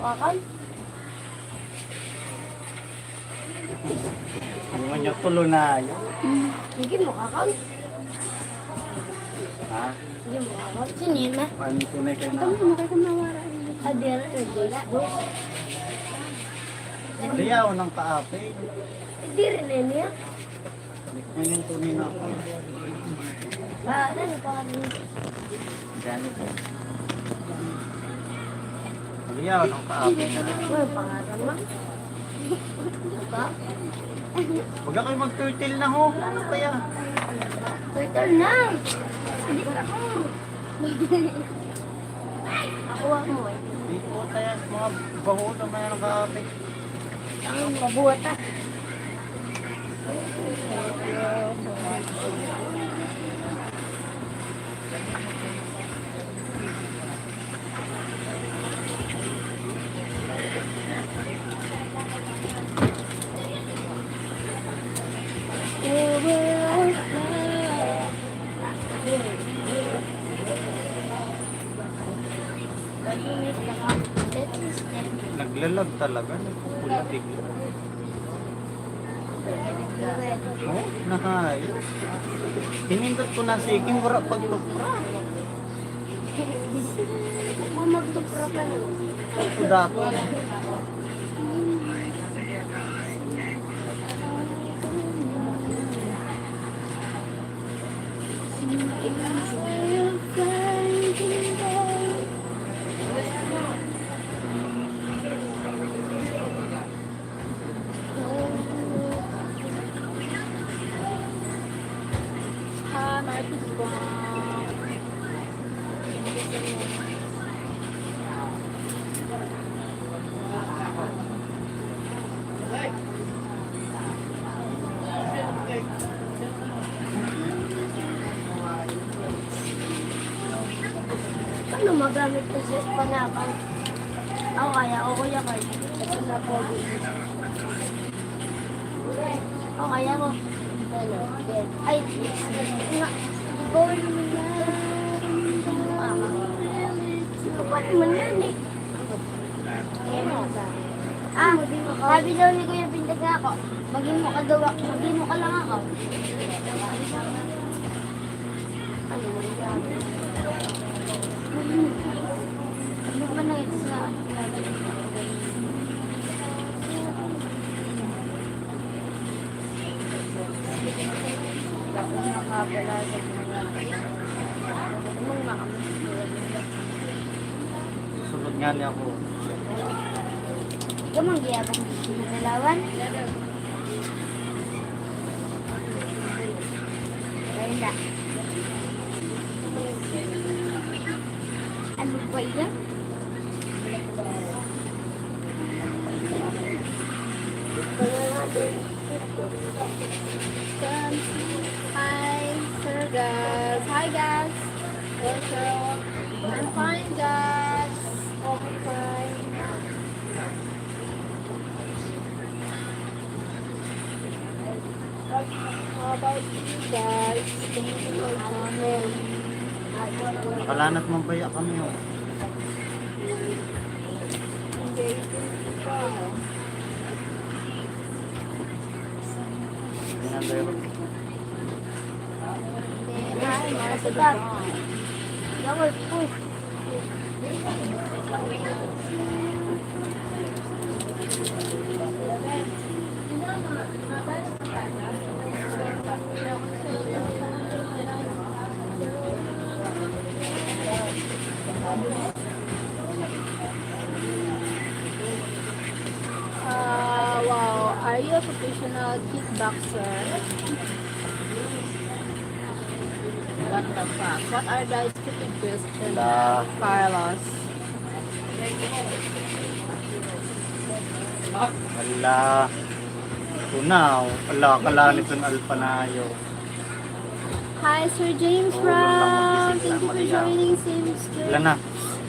kakal. Hindi mo niya tulo na yun. Hindi mo kakal. Ha? Hindi mo kakal. Sinina. Paano tunay kayo na? Ano mo kayo kumawara? Adira, Liyaw ng kaape. hindi rin na niya. Ngayon tunay na ako. Ano pa kami? Ganito. Liyaw ng kaape na. Ano pangalan mo? Diba? Huwag kayo mag-turtle na ho. Ano kaya? Turtle na. Hindi ko ako. Nakuha mo eh. Hindi po tayo mga baho naman ng kaape. Ang mabuhat ah. Naglalag talaga. Nagpupula bigla. Oh, nakayos. Hinindot ko na siking wala pagtupra. Kung magtupra ka na. Ito dato. Paano magamit ko sa panakan? Ako kaya, o kuya ko. Kasi na po. O kaya ko. Ano? Ay, nga. Goal naman na. Ito pa naman yan eh. Sabi daw ni Kuya Pindag ako, maging mo ka daw, maging mo ka lang ako. Ano mo ano ba na ito sa... Sunod nga niya ako. Gamang giyabang nalawan. Ganda. Ano ba yan? Hi, sir guys. Hi guys. Welcome. I'm fine guys. I'm fine. How about you guys? Thank you for coming. Nakalanat mong baya kami ho. Pinandayo. Hi, mga sagat. Gawal po. Wow, are you a professional kickboxer? What the fuck? What are the stupid questions, Carlos? Wala. Tunaw. Wala. Kalanit ng Alpanayo. Hi, Sir James Brown. Thank you for joining. Wala na.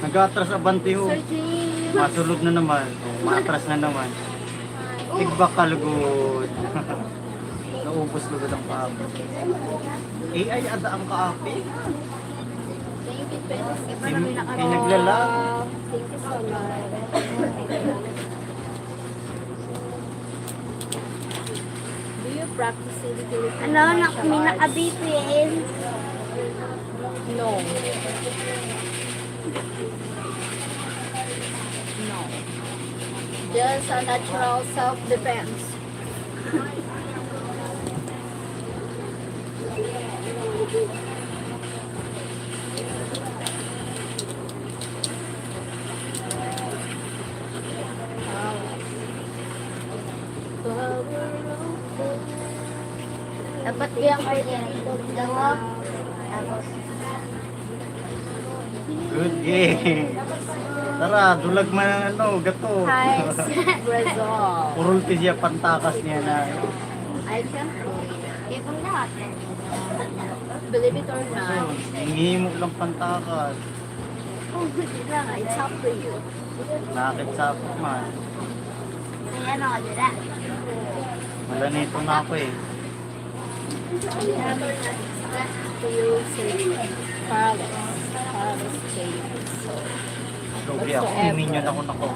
Nag-atras abante ho. Sir James. Masulod na naman. Matras na naman. Tigbak kalugod. Naubos lugod ang kaape. AI ada ang kaape. Thank depends. Naglala. Thank you so much. Do you practice in the Philippines Ano, martial may arts? naka-BPN. No. No. Just a natural self-defense. Dapat kaya ko yan. Dalawa. Tapos, Good game. Tara, dulag man ang ano, gato. Hi, result. Urulti siya pantakas niya na. I can't kaya pang lahat. believe it or not. So, hingihimo lang pantakas. Oh, hindi lang. It's up to you. Nakakit sa ako man. Kaya ano ka nila. Wala nito na ako eh. You say Carlos James. Lugi ako. Minion ako nako.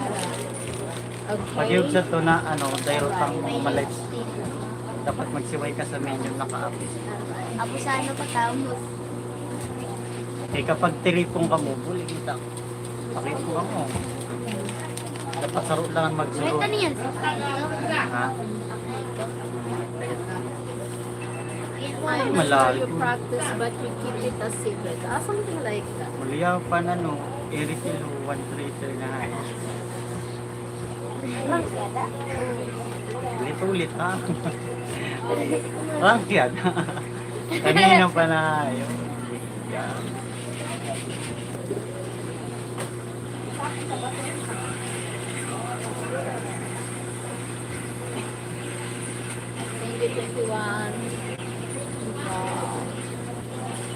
Pag yung sa to na ano, dahil pang malive. Dapat magsiway ka sa minion naka-up. Apo sa ano pa tao mo? Eh kapag tiripong ka mo, buli kita. Pakipong ka mo. Dapat saro lang ang magsuro. Ano yan? Ha? I know malalim. you practice but you keep it a secret. Something like that. Muliya pa na no. Eric Kilo, 1-3 na nga. Ulit-ulit ha. Rank yan. Kanina pa na yun. Yan. Thank you, 21. Wow.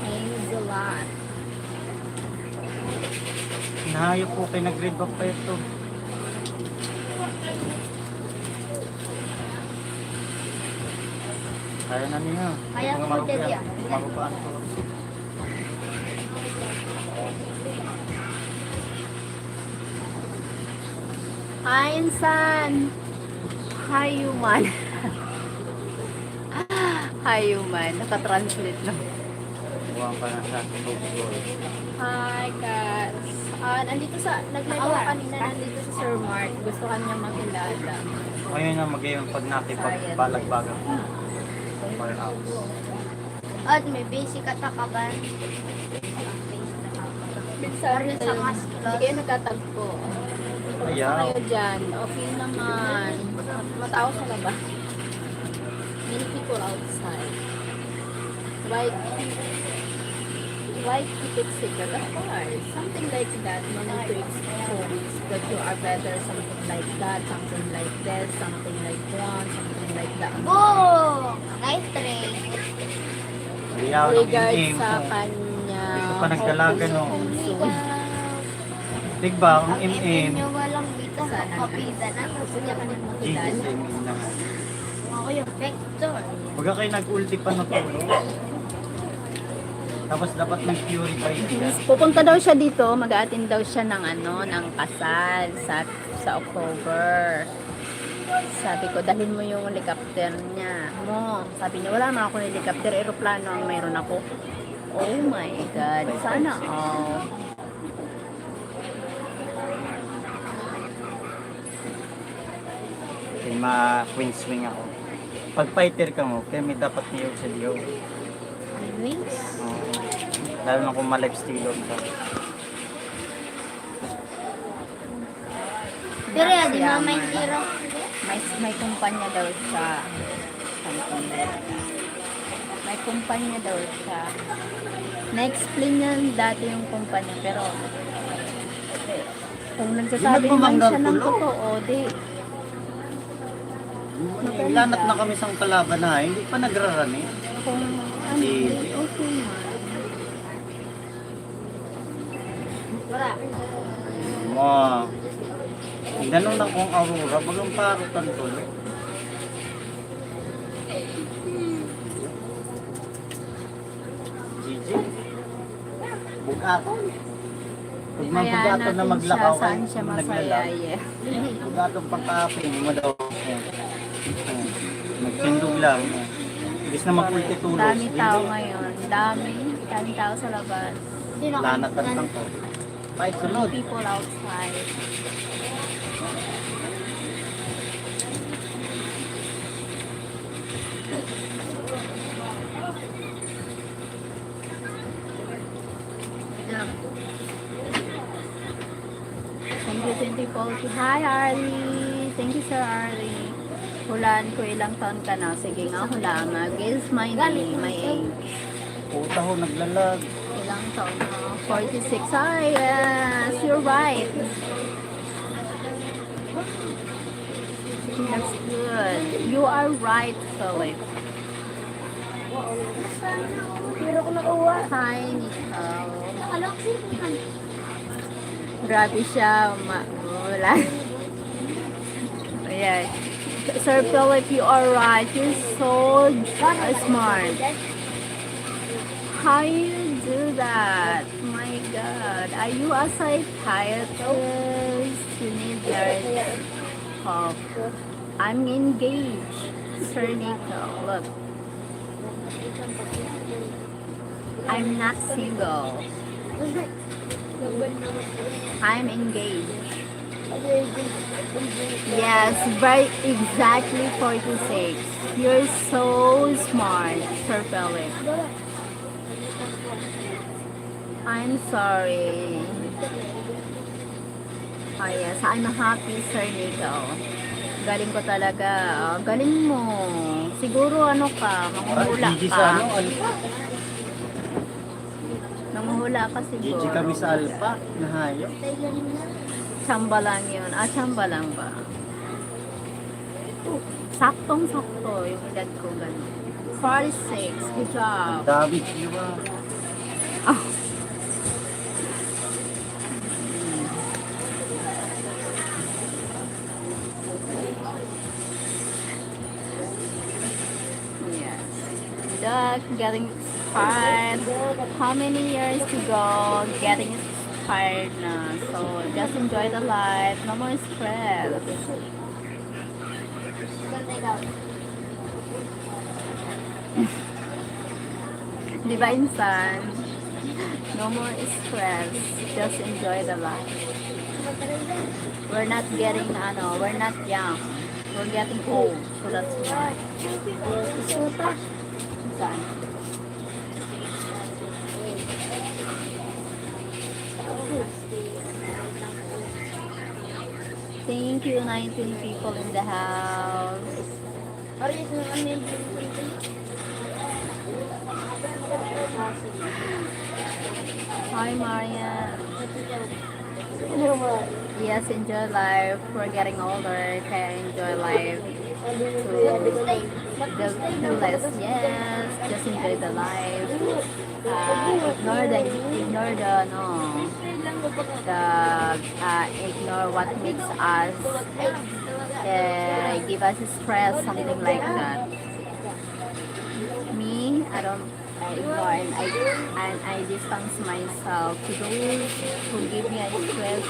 Thanks a lot. Nahayo po kayo nag-read back pa ito. Kaya na niya. Kaya ko Marupaan. din yan. Marupaan ko. Hi, Insan. Hi, human. Hi, human. Naka-translate lang. Buwang pa na sa bookstore. Hi, guys. Nandito nag-live ako kanina nandito sa Sir Mark. Gusto kanya makilala. Ngayon na mag-iwan pag nakipagbalag-bagang. For hours. At may basic attack ka ba? Sorry sa mas Hindi kayo nagkatagpo. Basta Ayaw. kayo dyan. Okay naman. Matao sa labas. Many people outside. Why keep it secret? Of course. Something like that. No need to expose that you are better. Something like that. Something like this. Something like one. Something like that. Boom! Nice trade. Ayaw ng Regards in-aim sa ko. kanya. Hindi ko pa nagdalaga, no? home soon. Tigba, ang Ang M.M. nyo walang dito sa kapida na. Gusto niya ka nang Jesus, makilala. M.M. naman. Ako yung vector. Huwag kayo nag-ulti pa na tulo. Tapos dapat nag-purify siya. Pupunta daw siya dito, mag-a-attend daw siya ng ng kasal sa October. Sabi ko, dalhin mo yung helicopter niya. Sabi niya, wala naman ako ng helicopter, aeroplano ang mayroon ako. Oh my God, sana all. Kaya ma-queen swing ako. Pag fighter ka mo, kaya may dapat niyog sa diyo. Wings? Lalo na kung ma-life steal ka. Pero yan, di ba may tira? May kumpanya daw siya. May kumpanya daw siya. Na-explain niya dati yung kumpanya, pero kung nagsasabi naman siya ng totoo, di. Lanat na kami sa kalaban na, hindi pa nagrarami. Kung ano, di okay man. Wala. Ganun lang kung aurora, bagang parutan tuloy. GG. mag-aton. Pag Kaya mag-aton na natin siya, maglakaw saan ay siya masaya. naglalag. Yeah. Mag-aton pagka-ping mo daw. Magtindog lang. Imbis na magpulti-tulos. Dami tao ngayon. Dami tao sa labas. Lanatan lang ko. Kahit sunod. People outside. Yeah. Thank you, 2040. Hi, Arlie. Thank you, Sir Arlie. Hulaan ko ilang taon ka na. Sige nga, hula. Mag-guess my name, my age. Puta ho, naglalag. Ilang taon na? 46. Ay, yes, you're right. That's good. You are right, Philip. Pero ko nakuha. Hi, Nicole. Nakaloksi. Grabe siya. Wala. Ayan. Sir Philip, you are right. You're so smart. How you do that? My God. Are you a psychiatrist? You need your help. I'm engaged. Sir Nico, look. I'm not single. I'm engaged. Yes, very exactly 46. You're so smart, Sir Philip. I'm sorry. Ah, yes, I'm happy, Sir Nico. Galing ko talaga. Galing mo. Siguro ano ka, manguhula Gigi ka. sa ano, alpa. Nanguhula ka siguro. Gigi kami sa alpa. Nahayo. Tsamba lang yun. Ah, tsamba lang ba? Saktong-sakto yung edad ko gano'n. 46. Good job. David, diba? Ah. Yes. Getting expired. How many years to go? Getting expired na. So, just enjoy the life. No more stress. Di ba, insan? No more stress. Just enjoy the life. We're not getting, we're not young. We're getting old. So that's why. Insan? Thank you, 19 people in the house. Hi, Maria. Yes, enjoy life. We're getting older. Kaya enjoy life. The fullest. Yes, just enjoy the life. Ignore what makes us give us stress, something like that. Me, I ignore and I distance myself to those who give me a stress,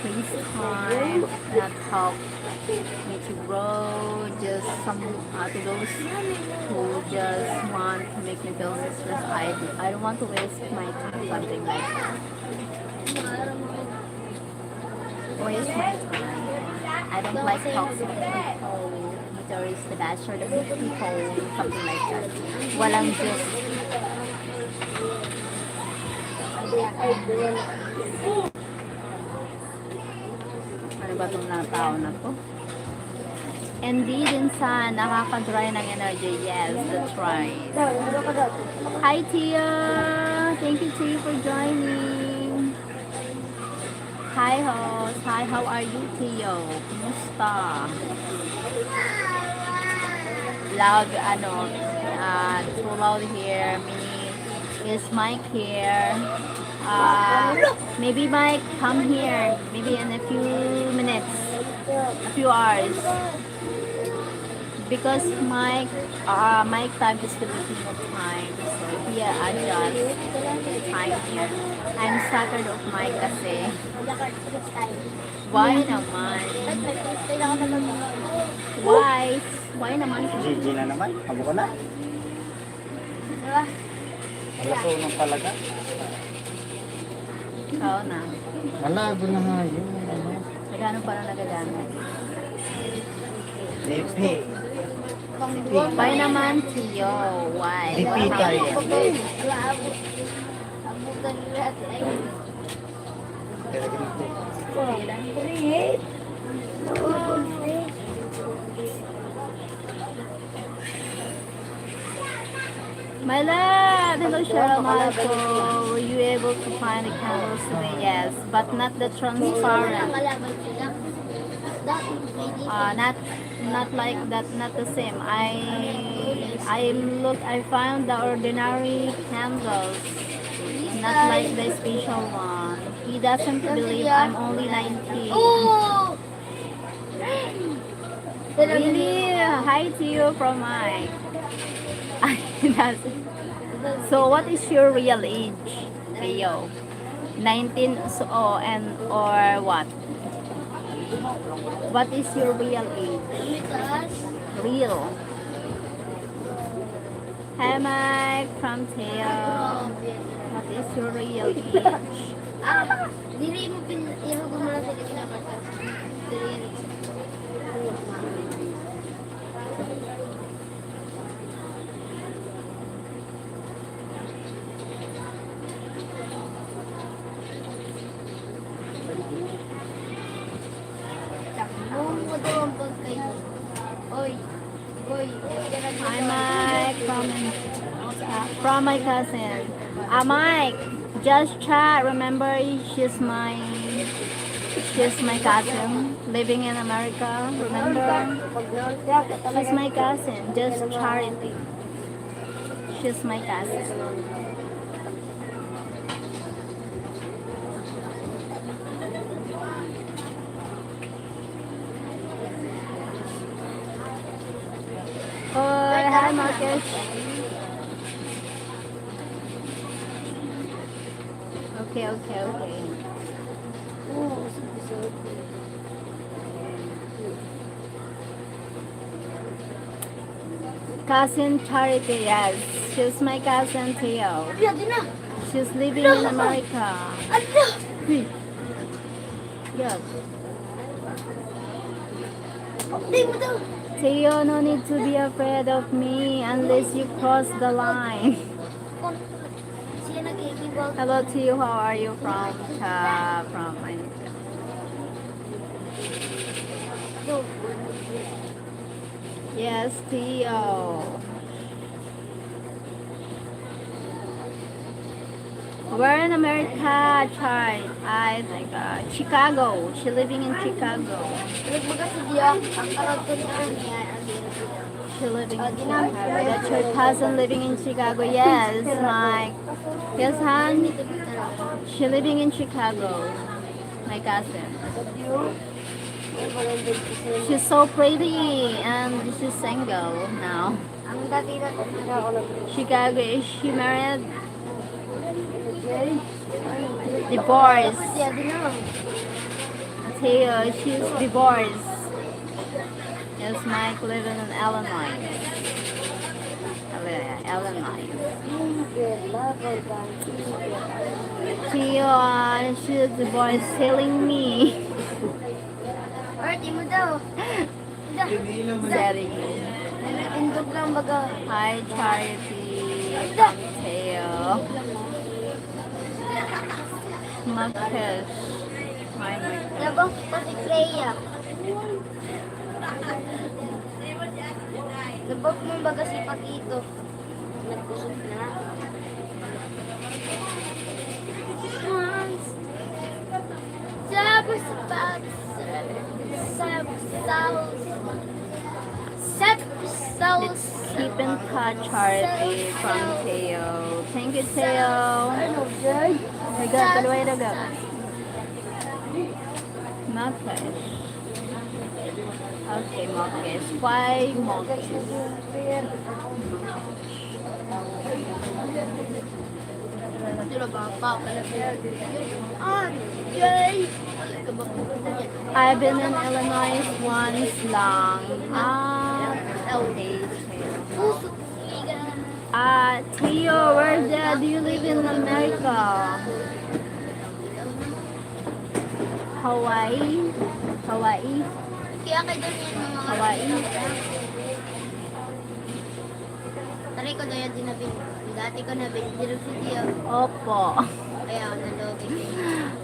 waste time, not help me to grow, just to those who just want to make me feel stressed. I don't want to waste my time, something like that. Waste my time. I don't like toxic people, materialistic, bachelor people, something like that. Walang just. Ano ba itong tao na to? Hindi din sa nakaka-dry ng energy. Yes, that's right. Hi, Tia! Thank you, Tia, for joining. Hi, host. Hi, how are you, Tio? Kumusta? Loud, too loud here. Is Mike here? Maybe Mike, come here. Maybe in a few minutes. A few hours. because Mike time is Filipino time. So he adjusts the time here. I'm scattered of Mike kasi. Why naman? Why? Why naman? GG na naman. Abo ko na. Malaso ng talaga. Oo na. Malago na nga yun. Ano? Nagano pa na nagagamit. Lipi. Why naman, Tio? Why? Lipi tayo. Talaga nito. My love, hello Sheryl Marco. Were you able to find the candles today? Yes, but not the transparent. Not like that, not the same. I found the ordinary candles, not like the special one. He doesn't believe I'm only 19. Really? Hi to you from Mike. So what is your real age, Leo? 19 so, and or what? What is your real age? Real. Hi Mike from Teo. What is your real age? Dili mo piniro ko muna sa gitna pa. Hi Mike from my cousin. Mike, just chat. Remember, she's my cousin living in America. Remember, she's my cousin. Just Charity. She's my cousin. Oh, hi Marcus. Okay. Cousin Charity, yes. She's my cousin Theo. She's living in America. Yes. Theo, no need to be afraid of me unless you cross the line. Hello to you. How are you from? Yes, Theo. Where in America, Chai? I think Chicago. She living in Chicago. She living in Chicago. That's your cousin living in Chicago. Yes, yes, hon. She living in Chicago. My cousin. She's so pretty and she's single now. Chicago, is she married? Divorced. Theo, she's divorced. Yes, Mike living in Illinois. Theo, she's divorced, telling me. Selling me. Hi, Charity from Theo. Marcus. Hi, Marcus. Labok mo baga si Pakito. Nagkusot na. Keep in touch, Charity from Theo. Thank you, Theo. Daga. Marcus. Okay, monkeys. Why monkeys? I've been in Illinois once lang. Okay. Theo, do you live in America? Hawaii? Hawaii? Kaya kayo doon yan mga Hawaii? Taray ko doon yan dinabin. Dati ko nabin. Dirog si Tia. Opo. Kaya ako nalogin.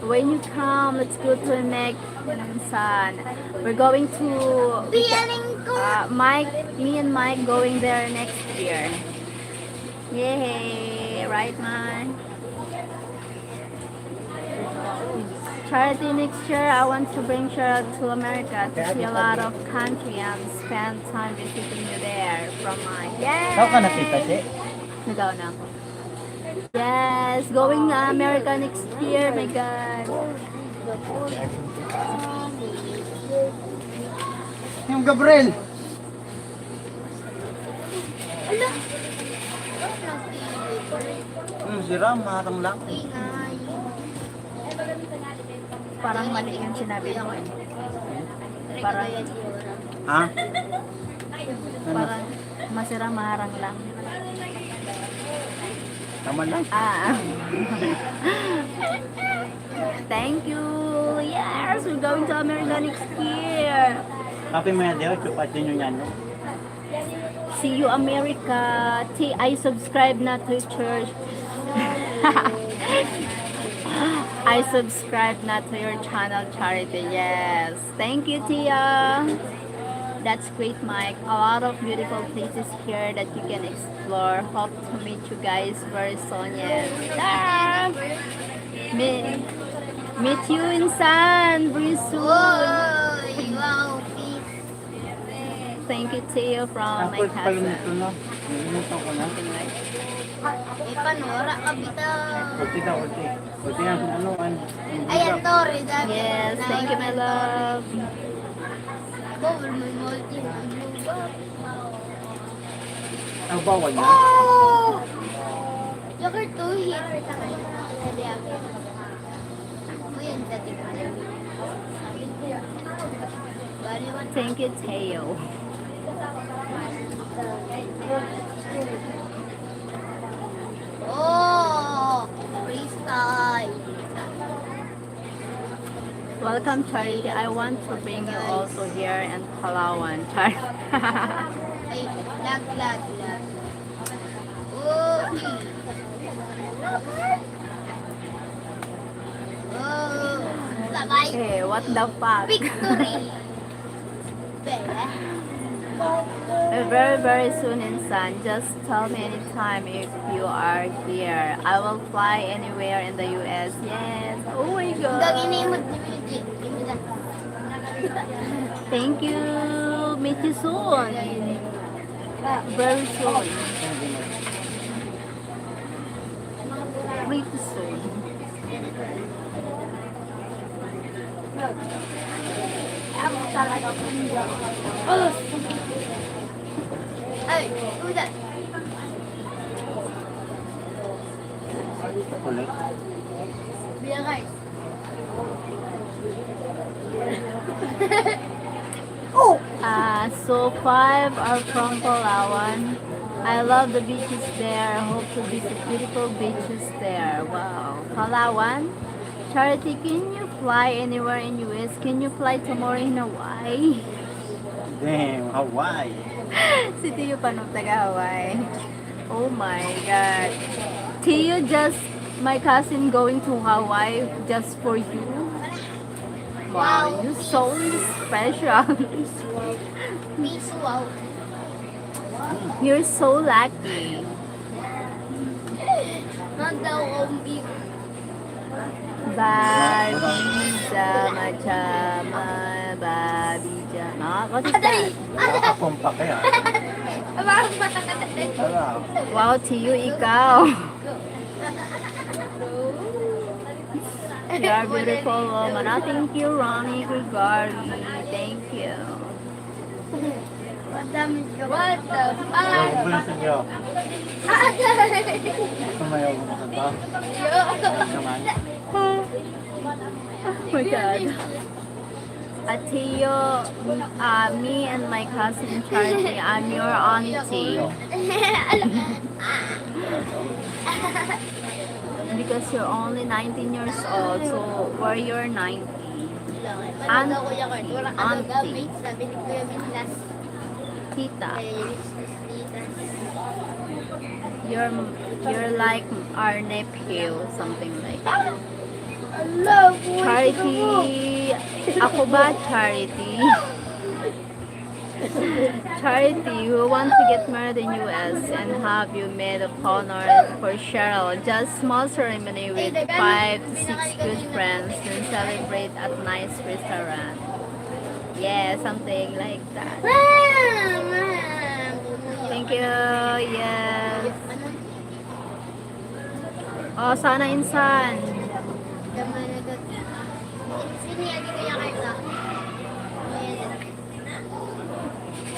When you come, let's go to next San. We're going to Piyaning ko! me and Mike going there next year. Yay! Right, Mike? Charity next year, I want to bring Sheryl to America to see a lot of country and spend time visiting you there from Mike. Yay! Saan ka nakita, Che? Nagaw na ako. Yes! Going America next year, my God! Yung Gabriel! Ala! Si Ram, harang lang. Ingay. Parang mali yung sinabi mo eh. Taray ko Parang, doon yan Tia. Ha? parang masira maharang lang. Tama lang. Thank you! Yes! We're going to America next year! Kapi mo yan, Deo. Chupat din yung yan, no? See you, America! I subscribe na to church. I subscribe na to your channel, Charity. Yes. Thank you, Tia. That's great, Mike. A lot of beautiful places here that you can explore. Hope to meet you guys very soon. Yes. Ah! Meet you in San very soon. Oy! Wow! Peace! Thank you, Tia, from my Ako pa yun cousin. ito, no? Nilimutan ko na. Eh, panora ka bitaw. Ulti ka, ulti. Ulti yan, ano, Ayan, Tori. Dati. Yes, thank you, my love. Bawal mo yung multi. Ang bawal na. Oh! Joker 2 hit. Hindi ako. Uy, ang dati ko. Bali, one. Thank you, Teo. Oh! Freestyle. Welcome, Charity. I want to bring you also here in Palawan, Charity. Ay, lag. Oh! Oh! Sabay. Hey, what the fuck? Victory! Bella. Very, very soon in San. Just tell me anytime if you are here. I will fly anywhere in the US. Yes. Oh my Hanggang God. inimod ni Midi. Thank you. Meet you soon. Very soon. Pretty soon. Ay, udah. Kulit. Bilang guys. So 5 are from Palawan. I love the beaches there. Hope to visit beautiful beaches there. Wow. Palawan? Charity, can you fly anywhere in US? Can you fly tomorrow in Hawaii? Damn, Hawaii. Si Tio pa nung taga Hawaii. Oh my God. Tio my cousin going to Hawaii just for you. Wow, you're so special. Peace, wow. You're so lucky. Nandaw ang beef. Babi jama jama, babi jama. What is that? Nakapumpa kaya. Tara. Wow, Tio, ikaw. You are beautiful woman. Oh, thank you, Ronnie Gregory. Thank you. Madami ka. What the Ayaw fuck? ko lang sa iyo. Sumayaw ko makanta. Naman. Oh my God. Atiyo, me and my cousin Charlie, I'm your auntie. Because you're only 19 years old, so we're your 90. Auntie. Sabi ni Kuya Minlas. Tita. You're like our nephew, something like that. Hello, Charity. Ako ba, Charity? Charity, we want to get married in US and have you made of honor for Sheryl. Just small ceremony with 5 to 6 good friends, then celebrate at nice restaurant. Yeah, something like that. Thank you. Yes. Oh, sana insan.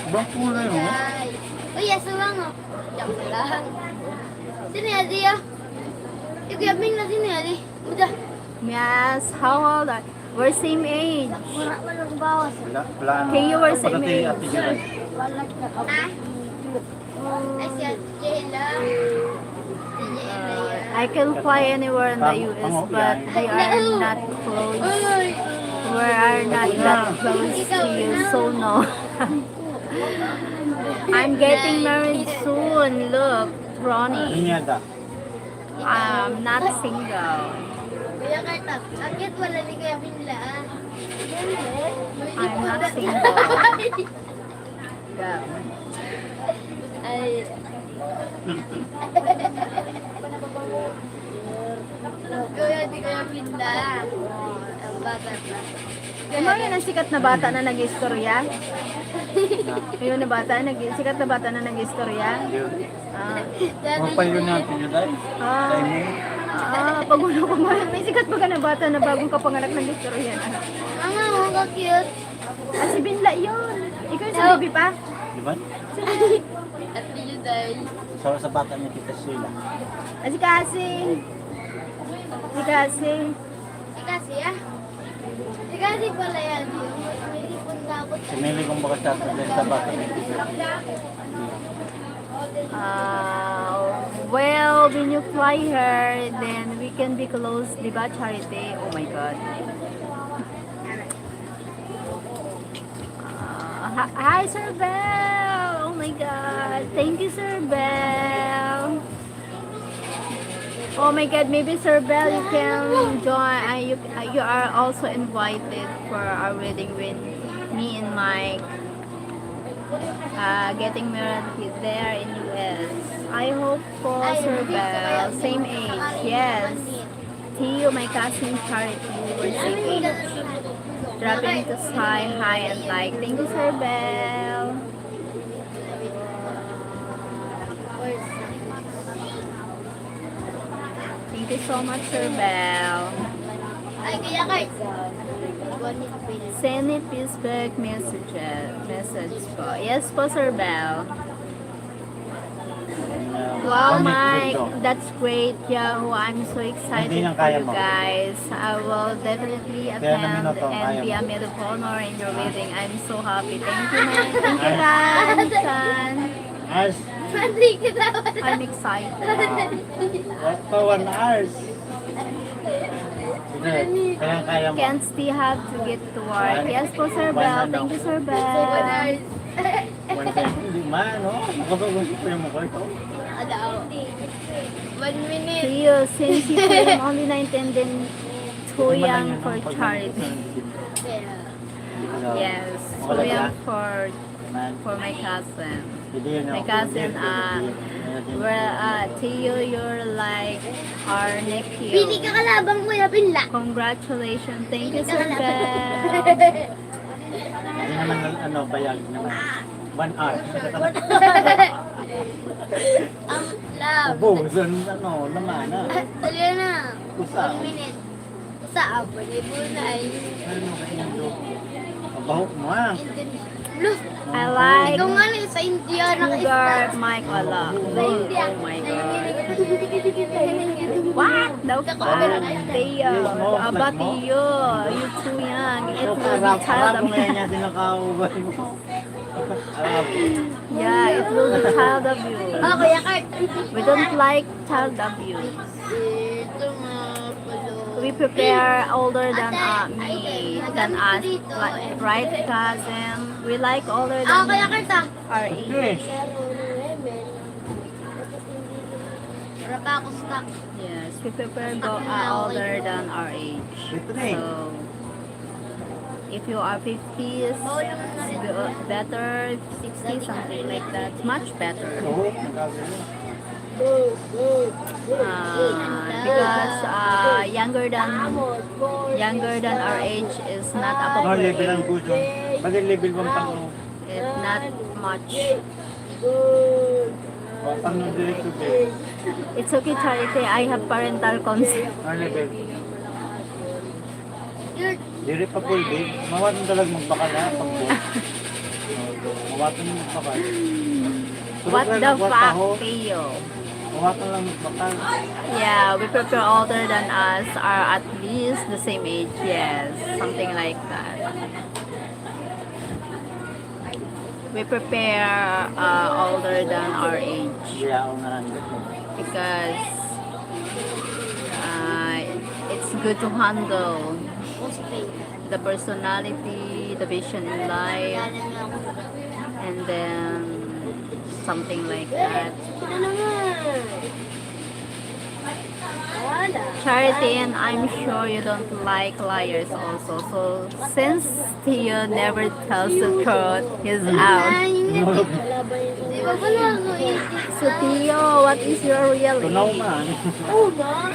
Ibang kulay mo? Uy, aso lang oh. Joke lang. Sino yan, Dia? Yung Kuya Bing na sino yan, Muda. Yes, how old are we're same age. Wala pa lang bawas. Wala na. Okay, you were same Pagdating age. Ate July. Ah? Ay, si Ate Jela. I can fly anywhere in the US, but we are not close. Uy! We are not that close to you, so no. I'm getting married soon. Look, Ronnie. Linyada. I'm not single. Kuya Kartap, akit wala ni Kuya Bingla ah. I'm not single. Yeah. Ay. Kuya, di Kuya Bingla. Ang bata pa. Ano yun ang sikat na bata na nag-istorya? Yun na bata, sikat na bata na nag-istorya? Ah. Mga pa yun na Ate July. Ah. Sa inyo. Pag ulo ko may sikat ba ka na bata na bagong kapanganak ng istorya na? Ang ang ka-cute. Ah, si Binla yun. Ikaw yung sa baby pa? Di ba? At Juday. Sa bata niya Tita Sheila. Ah, si Cassie. Si Cassie. Si Kasi ah. Si Kasi pala yan. May ipon dapat. Sinili kong baka sa bata niya Tita. Well, when you fly her, then we can be close, di ba, Charity? Oh my God. Hi, Sir Bell! Oh my God. Thank you, Sir Bell. Oh my God, maybe Sir Bell, you can join. You are also invited for our wedding with me and Mike. Getting married there in US. I hope for Sir Bell, same age. Yes. Tio, my cousin Charity, we're same age. Dropping to hi and like. Thank you, Sir Bell. Thank you so much, Sir Bell. Ay, Kuya Kart. Send it Facebook message po. Yes po, Sir Bell. Wow, Mike, that's great. Yeah, I'm so excited Hindi nang for kaya you mo. guys. I will definitely Kaya attend namin ito, and kaya be mo. a maid of honor in your wedding. I'm so happy. Thank you, Mike. Thank you, Tan. Tan. Hours. Mandi kita. I'm excited. What pa 1 hours? Sige, kaya mo. Can't still have to get to work. Yes po, Sir Bell. Thank you, Sir Bell. Hindi man, no? Nakapag-usap pa yung mukha ito. Adaw. 1 minute. See you. Since you came only 19, then too young for charity. Yes, too young for my cousin. My cousin, Tio, you're like our nephew. Pili ka kalabang Kuya Binla. Congratulations. Thank you, Sir Bell. Hindi naman, bayag naman. 1 hour. Ang love. Ubus, naman, Tuloy na. Usa. 1 minute. Usa, pwede po na ay. Ano ka yung Mabahok mo ah. Look, I like ikaw nga sa India sugar Mike wala. Sa India. Oh my God. What the fuck? Teo, about you. You too young. It will be child Arabo ngayon abuse. niya dinakaubay mo. Arabo. Yeah, it will be child abuse. Oh, Kuya Kurt. We don't like child abuse. Ito nga pala. We prepare older than than us, like, right, cousin? We like older Ah, than Kuya Kurt ah. our age. Wala pa ako stuck. Yes, we prepare older than our age. Ito na eh. So, if you are 50s, better, 60, something like that, much better. Oo, nagkagano. Because younger than our age is not Ano level ang appropriate. gusto? Pwede level 1 pang It's not much. pang direct to bed. It's okay, Charity. I have parental consent. Ano level? You're Diri pa full bed. Mawatan talaga magbakal ha. Pag mawatan yung magbakal. What the fuck, Theo? Mawatan lang magbakal. Yeah, we prepare older than us are at least the same age. Yes, something like that. We prepare older than our age Yeah, ako narandot mo. because it's good to handle the personality, the vision in life, and then something like that. ano nga. Wala. Charity, and I'm sure you don't like liars also. So since Theo never tells the truth, he's out. Di ba pala ako So Theo, what is your real Tunaw age? man. Oo ba?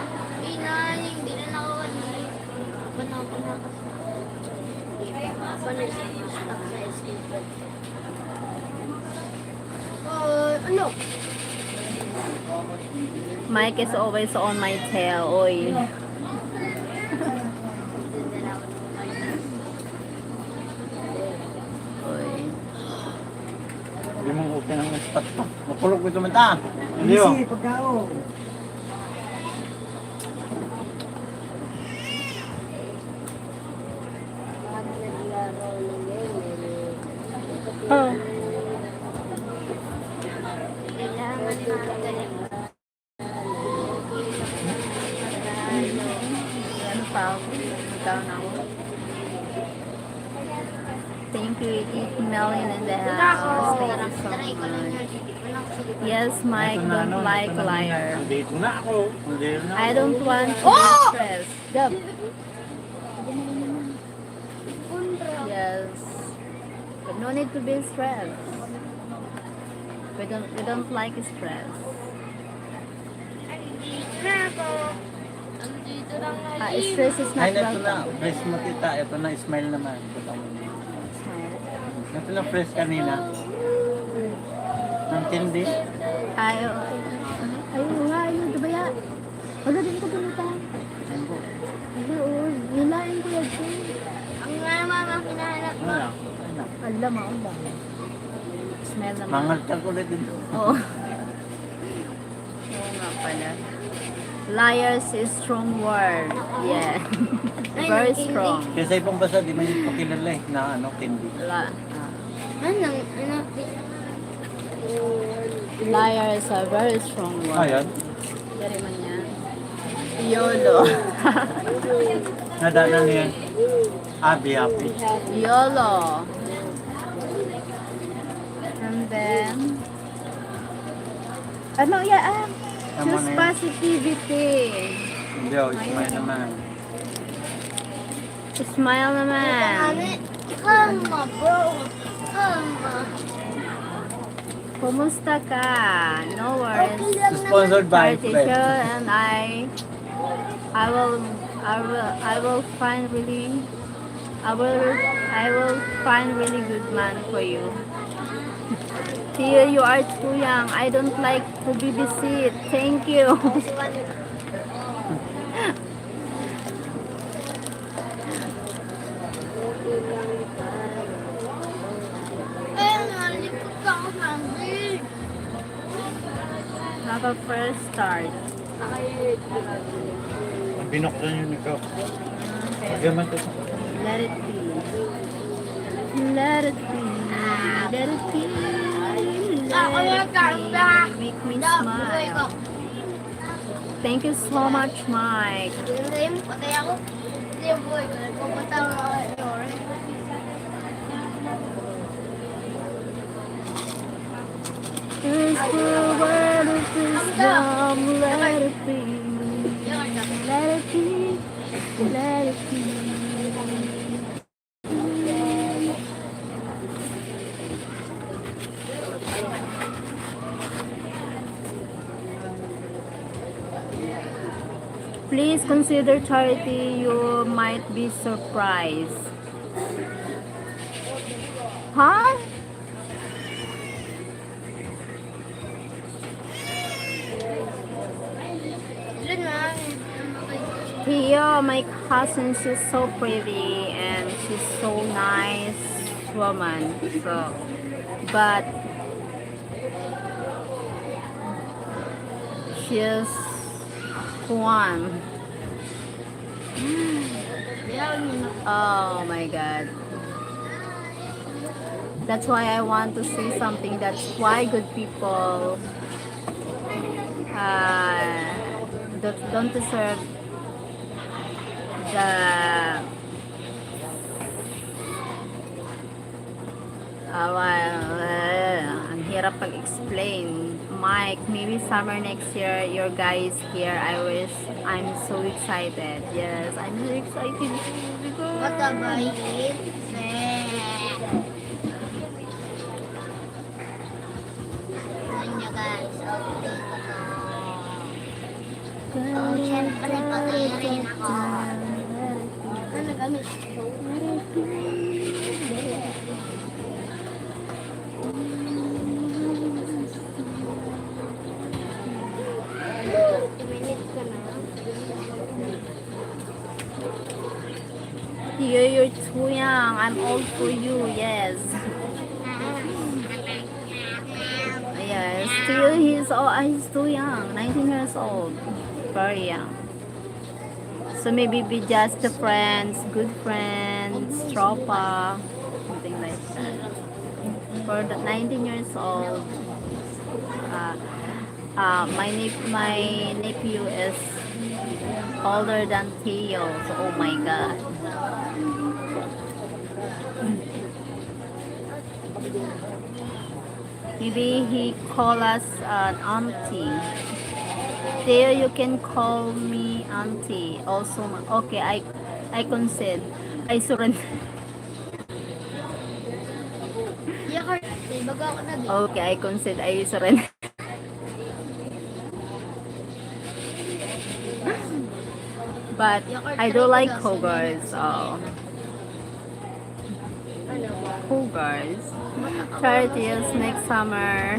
Hindi na nakawali. Panako. Stuck sa escape. Ano? Mike is always on my tail. Oy. Oy. Hindi mo okay ng spot pa. Mapulog ko ito mata. Hindi oh. Kasi pagkao. Oh. Kailangan magaling. Ano pa ako? Down ako. Thank you, 8 million in the house. Thank you so much. Yes, Mike, don't like liar. Dito na ako. Dito na I ako. don't want to be stressed. Gab. Yes. But no need to be stressed. We don't like stress. Stress is not Ay, ito na. welcome. Fresh mo tita. Ito na. Smile naman. Ito Smile. Ito na fresh kanina. Ang tindi. Ayaw. Ayaw. Dubaya. Wala din ko pinita. Ayan po. Nilain ko yan. Ang nga mama hinahanap mo. Wala. Wala. Alam mo, alam. Smell naman. Mangal chocolate din. Oo. Oo nga pala. Liars is strong word. Yeah. Very strong. Kasi ibang basa, di man yung pakilala eh. Na ano, tindi. Ano? Liar is a very strong word. Ayan. Dari man yan. YOLO. Nadaanan niya. Abi, happy. YOLO. And then, ano yan? Tama Choose na yan. positivity. Hindi oh, smile naman. Smile naman. Kalma, bro. Kalma. Kumusta ka? No worries. Sponsored by Teacher, Fred. and I will find really good man for you. Tia, you are too young. I don't like to babysit. Thank you. Have a fresh start. Binuksan yun ikaw. Okay. Magaman to. Let it be. Let it be. Let it be. Let it be. Make me smile. Thank you so much, Mike. This world is wisdom. Let it be. Let it be. Let it be. Please consider charity. You might be surprised. Huh? Tia, my cousin, she's so pretty and she's so nice woman. So, but she's one. Oh my God. That's why I want to say something. That's why good people don't deserve the ang hirap pag-explain. Mike, maybe summer next year, your guys here. I'm so excited. Yes, I'm so excited because What about it? Guys, oh, syempre, patay rin ako. Ano gamit? You're too young. I'm old for you. Yes. Yes. Still, he's too young. 19 years old. Very young. So maybe be just the friends, good friends, tropa, something like that. For the 19 years old, my nephew is older than Theo. So oh my God. Maybe he call us an auntie. Theo, you can call me auntie. Also, okay, I consent. I surrender. Okay, I consent. I surrender. But I don't like cougars. So. Cougars. Charities next summer.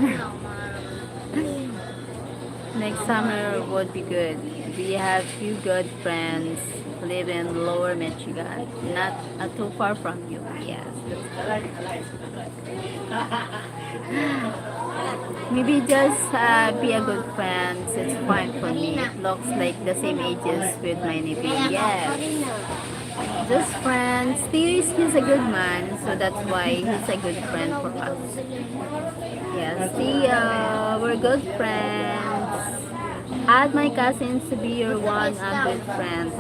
Next summer would be good. We have few good friends live in Lower Michigan, not too far from you. Yes. Maybe just be a good friend. It's fine for me. It looks like the same ages with my nephew. Yes. Just friends. He's a good man, so that's why he's a good friend for us. Yes, Tia, we're good friends. Add my cousins to be your one good friend.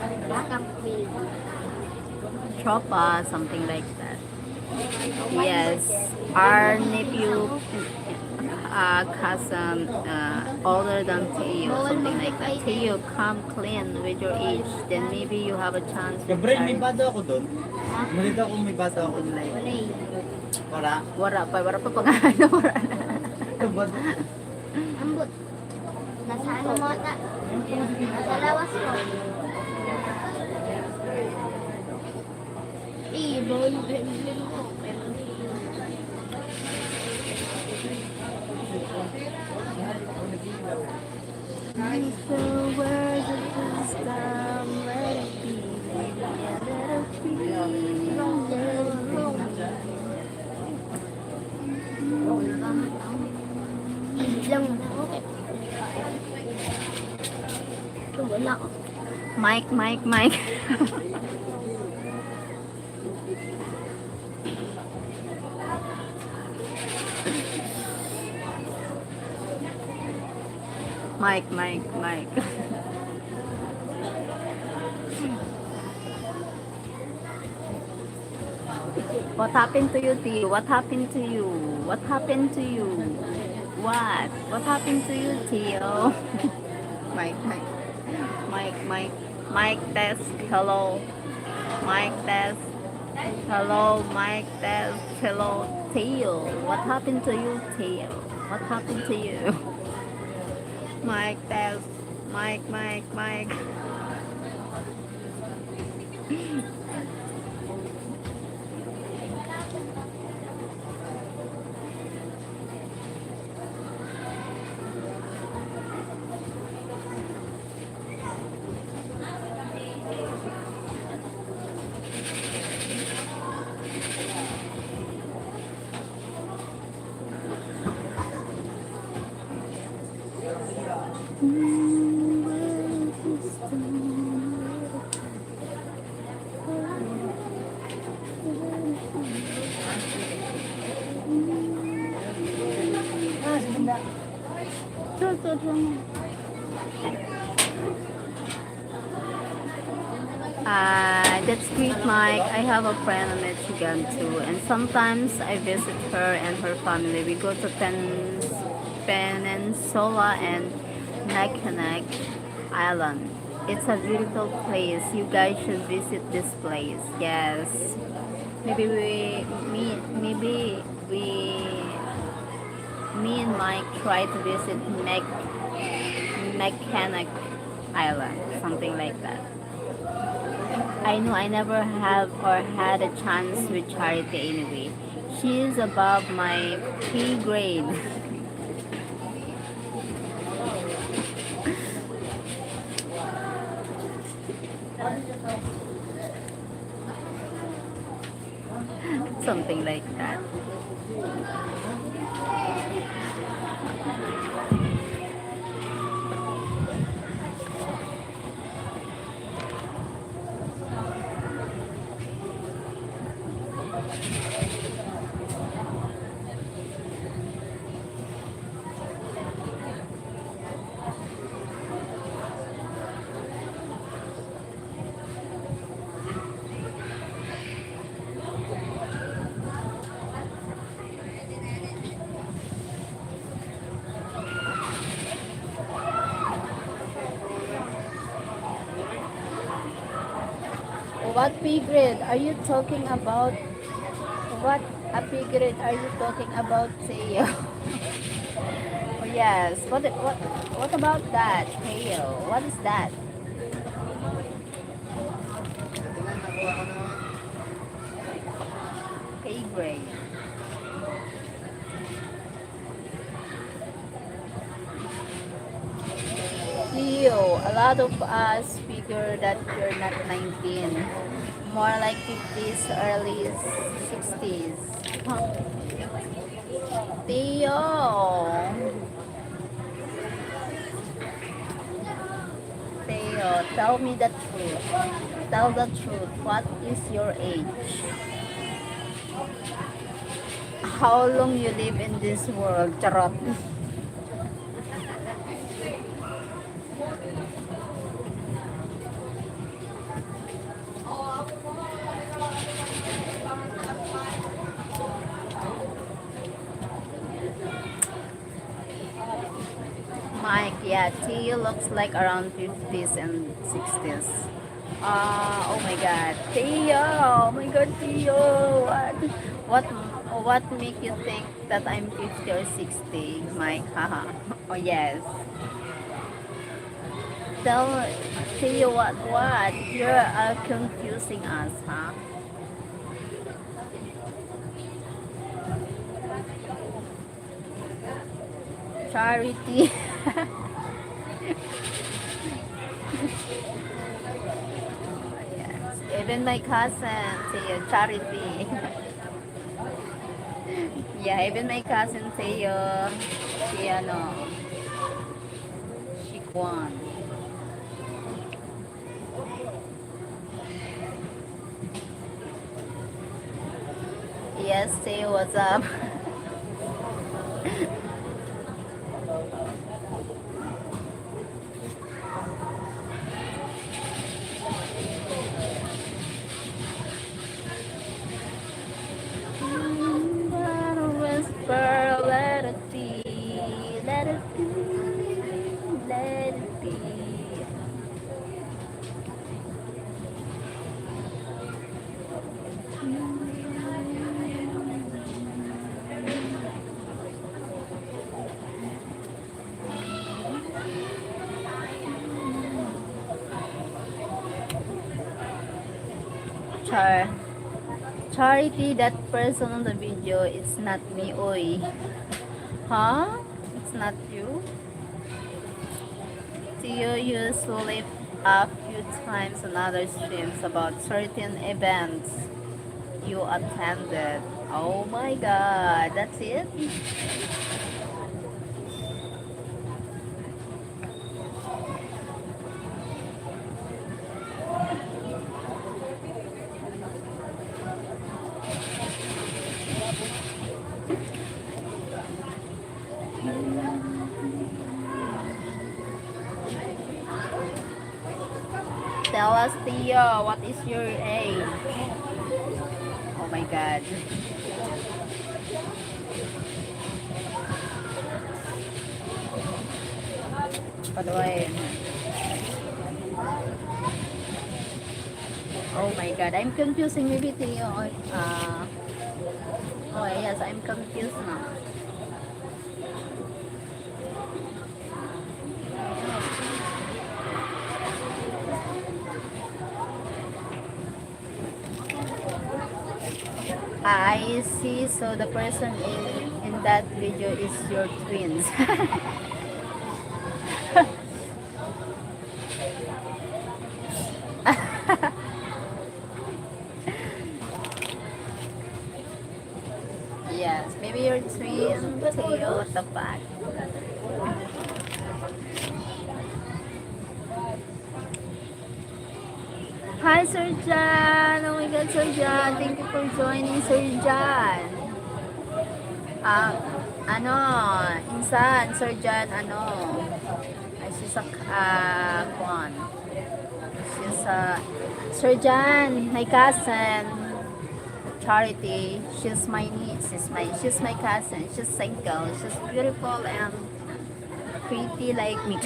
Tropa, something like that. Yes, our nephew, cousin, older than Teo, something like that. Teo, come clean with your age, then maybe you have a chance. Gabriel, may bata ako doon. Malita ko may bata ako doon. Wala. Wala pa pag-ano. Ambot. Nasa ano mo ata? Nasa lawas mo. Ibon. Mike, Mike, Mike. Mike, Mike, Mike. What happened to you, Theo? What happened to you? What happened to you? What? What happened to you, Theo? Mike, Mike, Mike, Mike, Mike, test. Hello. Mike, test. Hello, Mike, test. Hello, Theo. What happened to you, Theo? What happened to you? Mike, test. Mike, Mike, Mike. That's great, Mike. I have a friend in Michigan too, and sometimes I visit her and her family. We go to Peninsula and Mackinac Island. It's a beautiful place. You guys should visit this place. Yes. Me and Mike try to visit Mackinac Island, something like that. I know I never have or had a chance with Charity anyway. She is above my pay grade. Something like that. What pay grade are you talking about? What a pay grade are you talking about, Theo? Oh yes. What about that, Theo? What is that? Pay grade. Theo, a lot of us figure that you're not 19. More like 50s, early 60s. Huh? Theo! Theo, tell me the truth. Tell the truth. What is your age? How long you live in this world? Charot. Mike, yeah, Theo looks like around 50s and 60s. Oh my God, Theo! Oh my God, Theo! What, what make you think that I'm 50 or 60, Mike? Haha. Oh yes. Tell Theo what? You're confusing us, huh? Charity. Yes. Even my cousin, Theo, Charity. Yeah, even my cousin Theo, she ano, she won. Yes, say what's up. Whisper, let it be, let it be, let it be. Char. Charity, that person on the video, it's not me, oy. Huh? It's not you? Theo, you slip a few times on other streams about certain events you attended. Oh my god, that's it? Tell us, Theo, what is your age? Oh my god. Padawain. Oh my god, I'm confusing maybe Theo. Oh yes, I'm confused now. I see, so the person in that video is your twins. Yes, maybe your twin, Theo, what the fuck? Hi, Sir John! Oh my God, Sir John! Thank you for joining, Sir John! Ano, insan, Sir John, ano, ay, she's a, kuwan. She's a, Sir John, my cousin, Charity, she's my niece, she's my cousin, she's single, she's beautiful and pretty like me.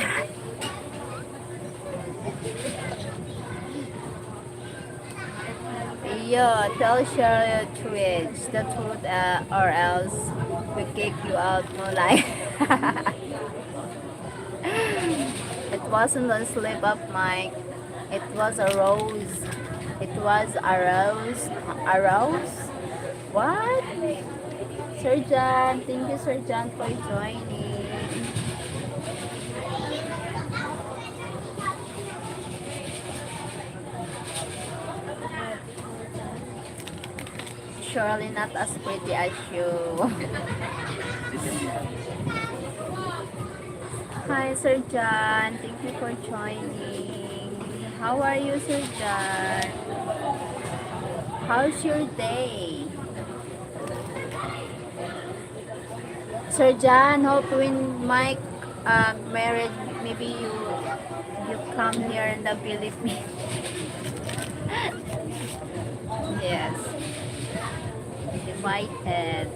Yo, tell Sheryl the truth, or else we kick you out, no lie. It wasn't a slip up, Mike. It was a rose. It was a rose. A rose? What? Sir John, thank you, Sir John, for joining. Surely not as pretty as you. Hi, Sir John. Thank you for joining. How are you, Sir John? How's your day? Sir John, hope when Mike married, maybe you come here in the Philippines. Yes. Invited.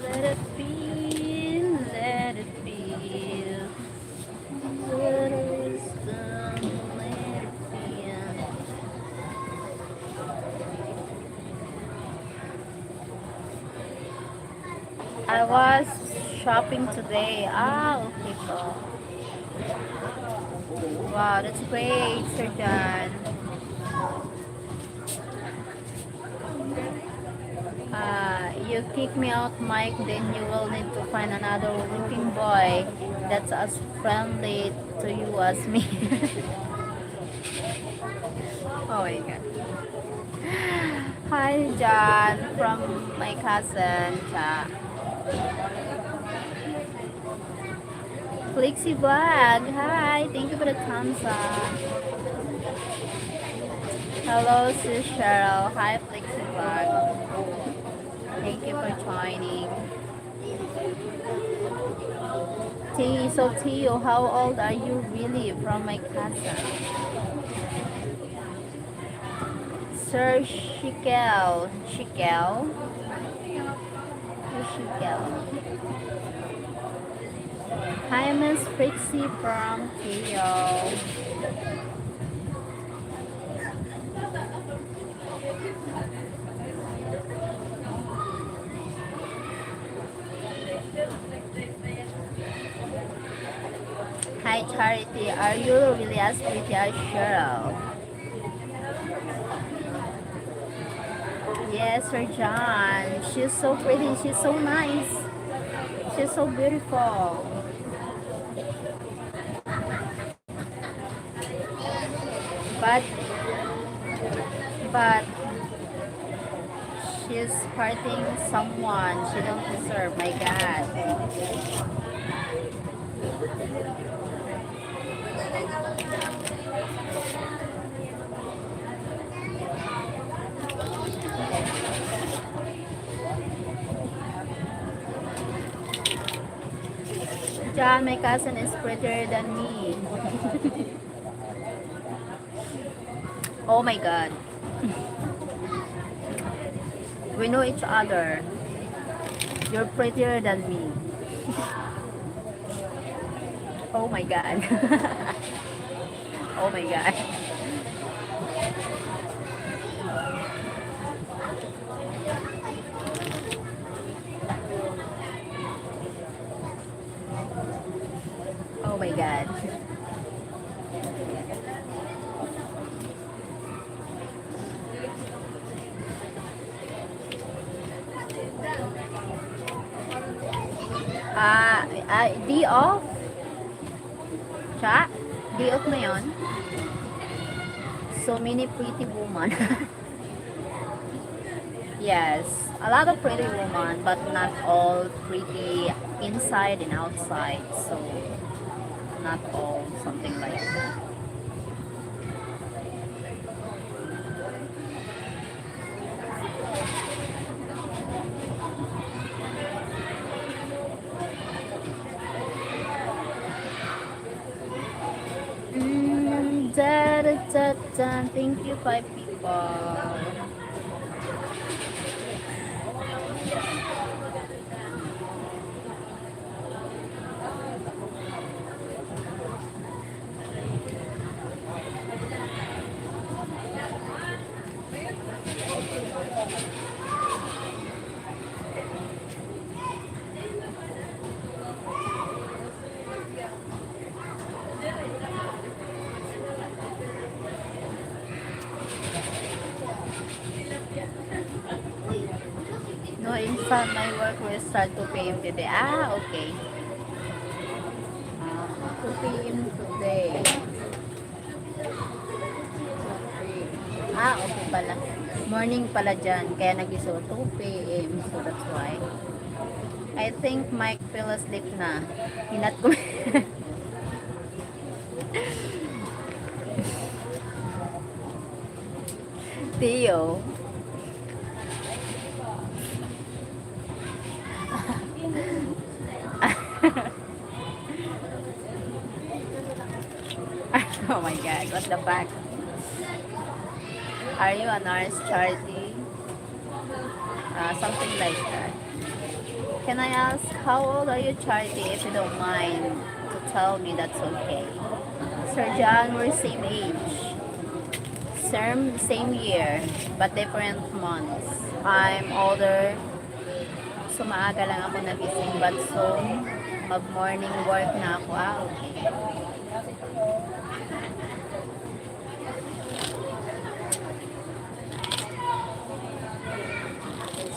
Let it be, let it be. Let it stop, let it be. I was shopping today. Okay po. Wow, that's great, Sir John. You kick me out, Mike, then you will need to find another looking boy that's as friendly to you as me. Oh my god. Hi, John, from my cousin, Cha. Flixie Vlog, hi, thank you for the thumbs up. Hello, Sis Cheryl. Hi, Flixie Vlog. Thank you for joining. So Tio, how old are you really? From my cousin. Sir Shikel. Shikel? Shikel. Hi, Miss Frixie from Tio. Hi, Charity. Are you really as pretty as Cheryl? Yes, Sir John. She's so pretty. She's so nice. She's so beautiful. But but she's hurting someone she don't deserve. My God. John, my cousin is prettier than me. Oh my God. We know each other. You're prettier than me. Oh my God. Oh my God. Oh my God. Day off? Cha? Day off na yun? So many pretty women. Yes, a lot of pretty women, but not all pretty inside and outside. So, not all, something like that. Da, da, da, da. Thank you, 5 people. No, in fact, my work will start 2 p.m. today. Ah, okay. 2 p.m. today. Ah, okay pala. Morning pala dyan. Kaya nagiso 2 p.m. So that's why. I think Mike fell asleep na. Hinat ko. Theo. Oh my God, what the fuck? Are you a nurse, Charity? Something like that. Can I ask, how old are you, Charity? If you don't mind to tell me, that's okay. Sir John, we're same age. Same year, but different months. I'm older, so maaga lang ako nagising, but soon, mag-morning work na ako. Ah, okay.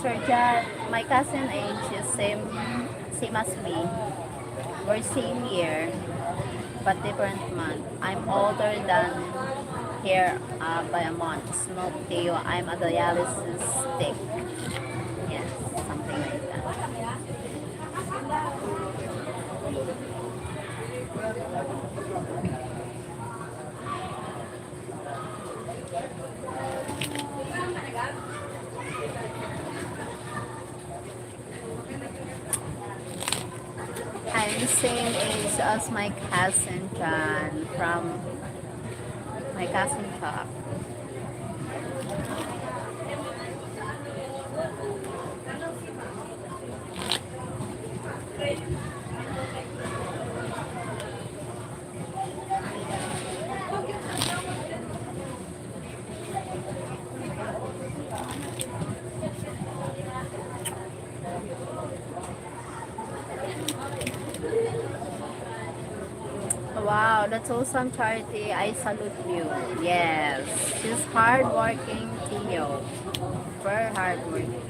Sir Jan, my cousin age is same as me. We're same year, but different month. I'm older than here by a month. Smoke Theo, I'm a dialysis stick. Yes, something like that. I'm same age as my cousin John from my cousin Chuck. Wow, that's awesome, Charity. I salute you. Yes, she's hardworking, Theo. Very hardworking.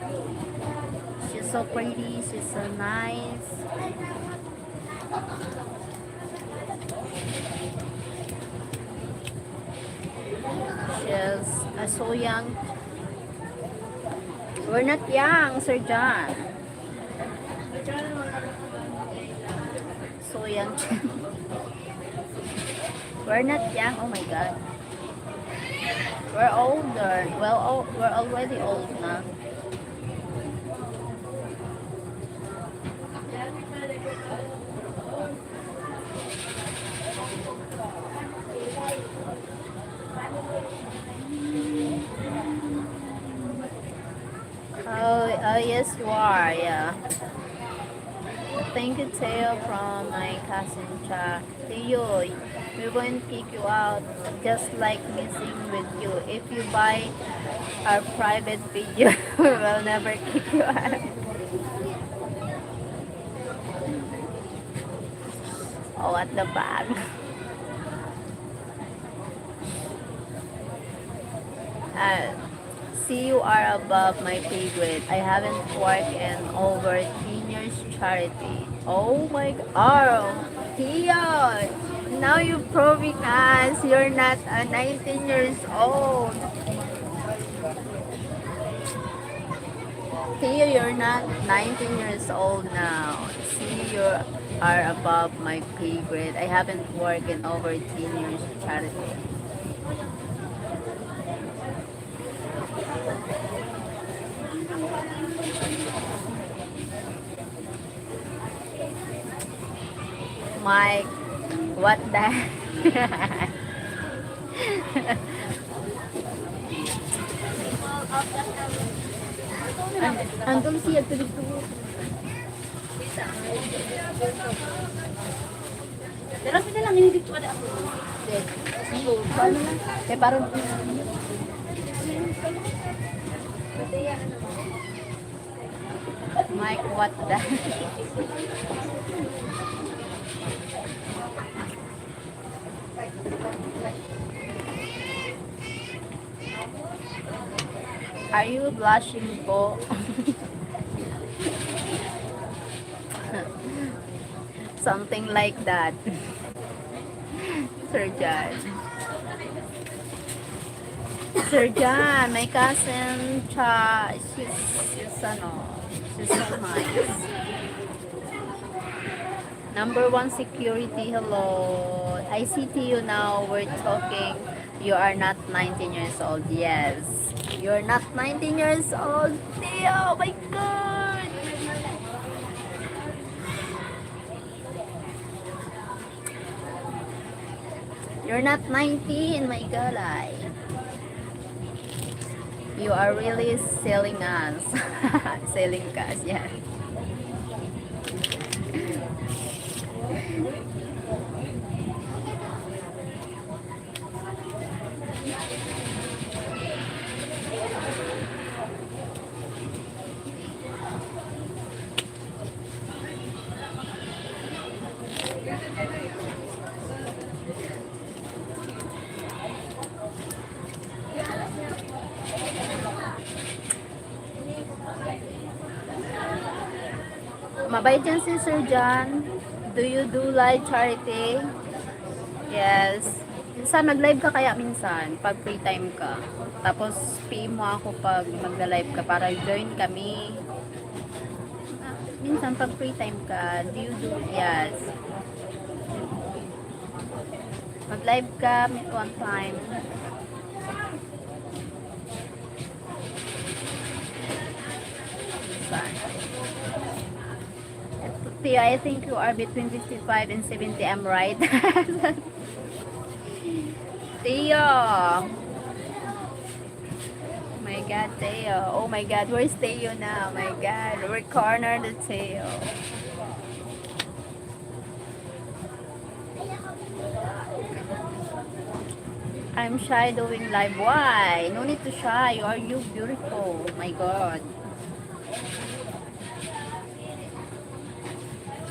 She's so pretty. She's so nice. She's so young. We're not young, Sir John. So young. We're not young. Oh my God. We're older. Well, we're already old now. Oh, yes, you are. Yeah. Thank you, Theo, from my cousin Cha. Theo, we won't kick you out. Just like messing with you. If you buy our private video, we will never kick you out. Oh, at the back. See, you are above my pay grade. I haven't worked in over 10 years, Charity. Oh my God. Oh, Theo, now you're proving us you're not 19 years old. Theo, you're not 19 years old now. See, you are above my pay grade. I haven't worked in over 10 years, Charity. Mike, what the? Andun siya dito. Pero sila lang hindi dito ada ako. Parang Mike, what the? Are you blushing po? Something like that. Sir John. Sir John, my cousin Cha, she's so nice. Number one security, hello. I see to you now, we're talking. You are not 19 years old. Yes. You're not 19 years old. Theo, oh my God. You're not 19, my God. You are really selling us. Selling us, yeah. Mabait yan si Sir John. Do you do live charity? Yes. Minsan mag-live ka kaya minsan pag free time ka. Tapos PM mo ako pag magla-live ka para join kami. Minsan pag free time ka, do you do? Yes. Mag-live ka one time. Minsan. Tia, I think you are between 55 and 70. I'm right. Teo. My God, Teo. Oh my God, where's Teo now? My God, we're cornered the Teo. I'm shy doing live. Why? No need to shy. Are you beautiful? My God.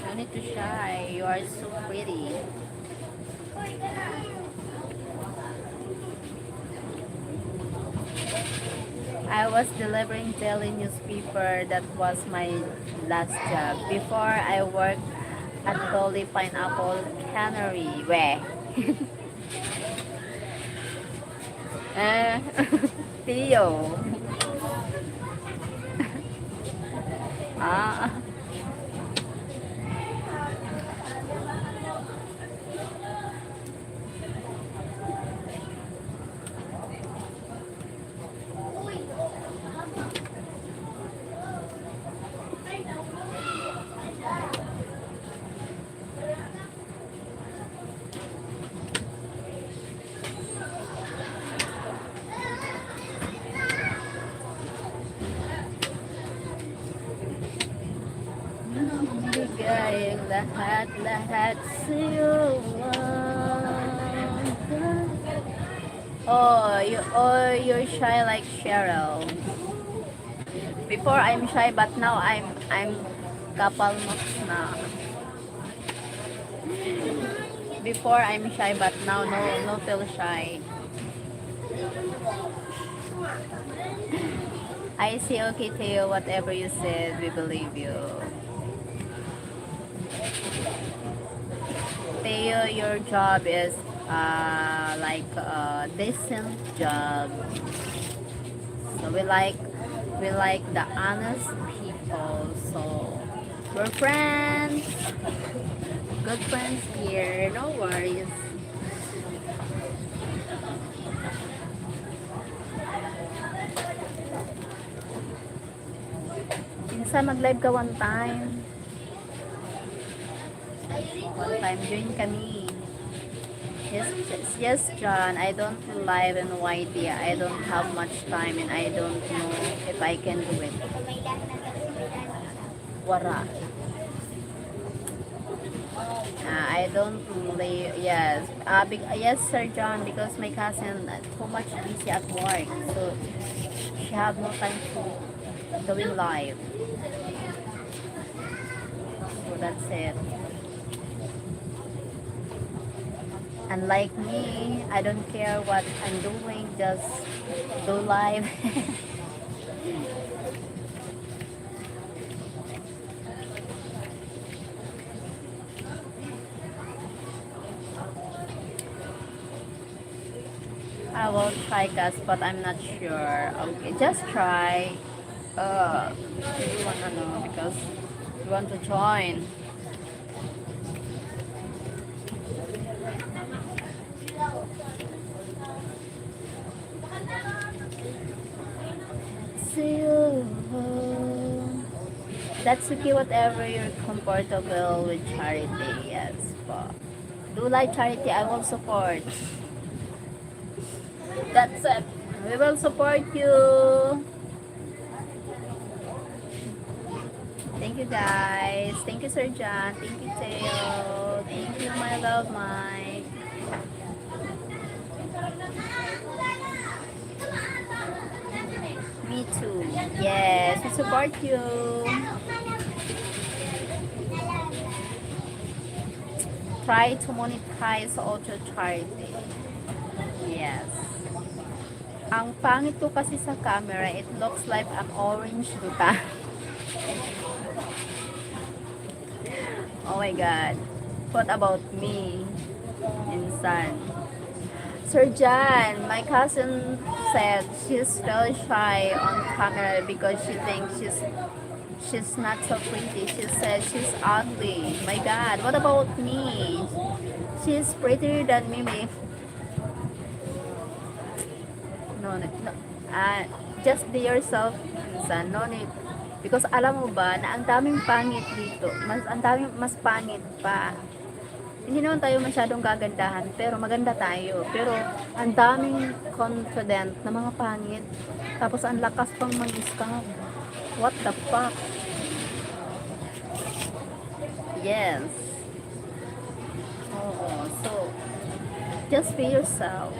No need to shy. You are so pretty. I was delivering daily newspaper. That was my last job. Before I worked at Dolly Pineapple Cannery. Where? Theo. Ah. Bigay lahat sa'yo. You're shy like Sheryl. Before I'm shy, but now I'm kapal na. Before I'm shy, but now no feel shy. I see, okay, Theo, whatever you said, we believe you. Theo, your job is like a decent job. So we like the honest people. So we're friends, good friends here. No worries. Minsan mag-live ka one time. One time, join kami. Yes, John. I don't live in YT. I don't have much time and I don't know if I can do it. Wara. I don't live. Yes. Yes, Sir John. Because my cousin too much busy at work, so she have no time to doing live. So that's it. Unlike me, I don't care what I'm doing, just do live. I will try guys, but I'm not sure. Okay, just try. You wanna know because you want to join. See you. That's okay, whatever you're comfortable with charity. Yes, po. Do like charity, I will support. That's it. We will support you. Thank you guys. Thank you Sir John. Thank you Theo. Thank you my love Mike. Me too. Yes, we support you. Try to monetize auto charity. Yes. Ang pangit ko kasi sa camera, it looks like an orange duta. Oh my God. What about me? Insan. Sir John, my cousin said she's very shy on camera because she thinks she's not so pretty. She said she's ugly. My God, what about me? She's prettier than me. No, no, no. Just be yourself, son. No need. Because alam mo ba na ang daming pangit dito. Ang daming mas pangit pa. Hindi naman tayo masyadong gagandahan, pero maganda tayo. Pero ang daming confident na mga pangit. Tapos ang lakas pang mag-scam. What the fuck? Yes. Oo. So, just be yourself.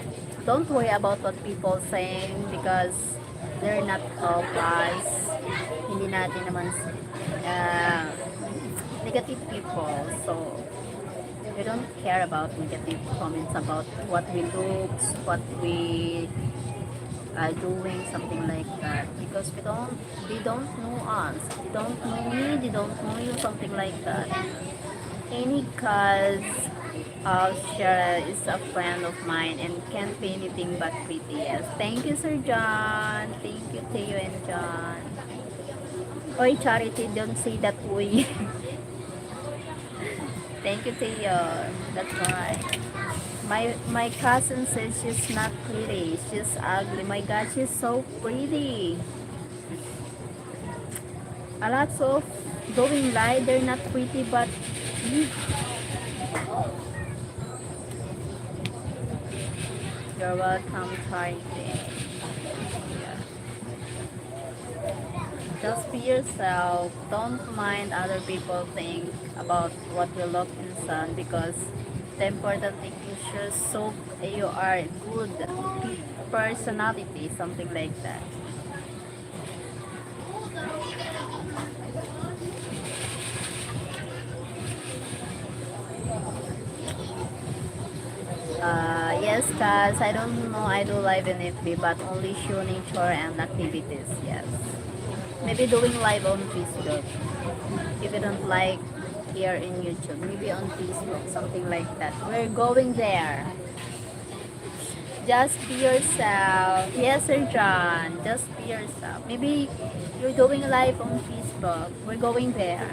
Don't worry about what people saying because they're not help us. Hindi natin naman negative people. So, we don't care about negative comments about what we look, what we are doing, something like that. Because they don't know us. They don't know me, they don't know you, something like that. Any cause Sheryl is a friend of mine and can't be anything but pretty. Yes. Thank you, Sir John. Thank you, Theo and John. Oy, Charity, don't say that way. Thank you, Theo. That's right. My cousin says she's not pretty. She's ugly. My God, she's so pretty. A lot of going live, they're not pretty, but you're welcome, Charity. Yeah. Just be yourself. Don't mind other people think about what you look inside because the important thing is you are good personality, something like that. Yes, cause I don't know I do live in FB but only show nature and activities, yes. Maybe doing live on Facebook. If you don't like here in YouTube, maybe on Facebook, something like that. We're going there. Just be yourself. Yes, Sir John. Just be yourself. Maybe you're doing live on Facebook. We're going there.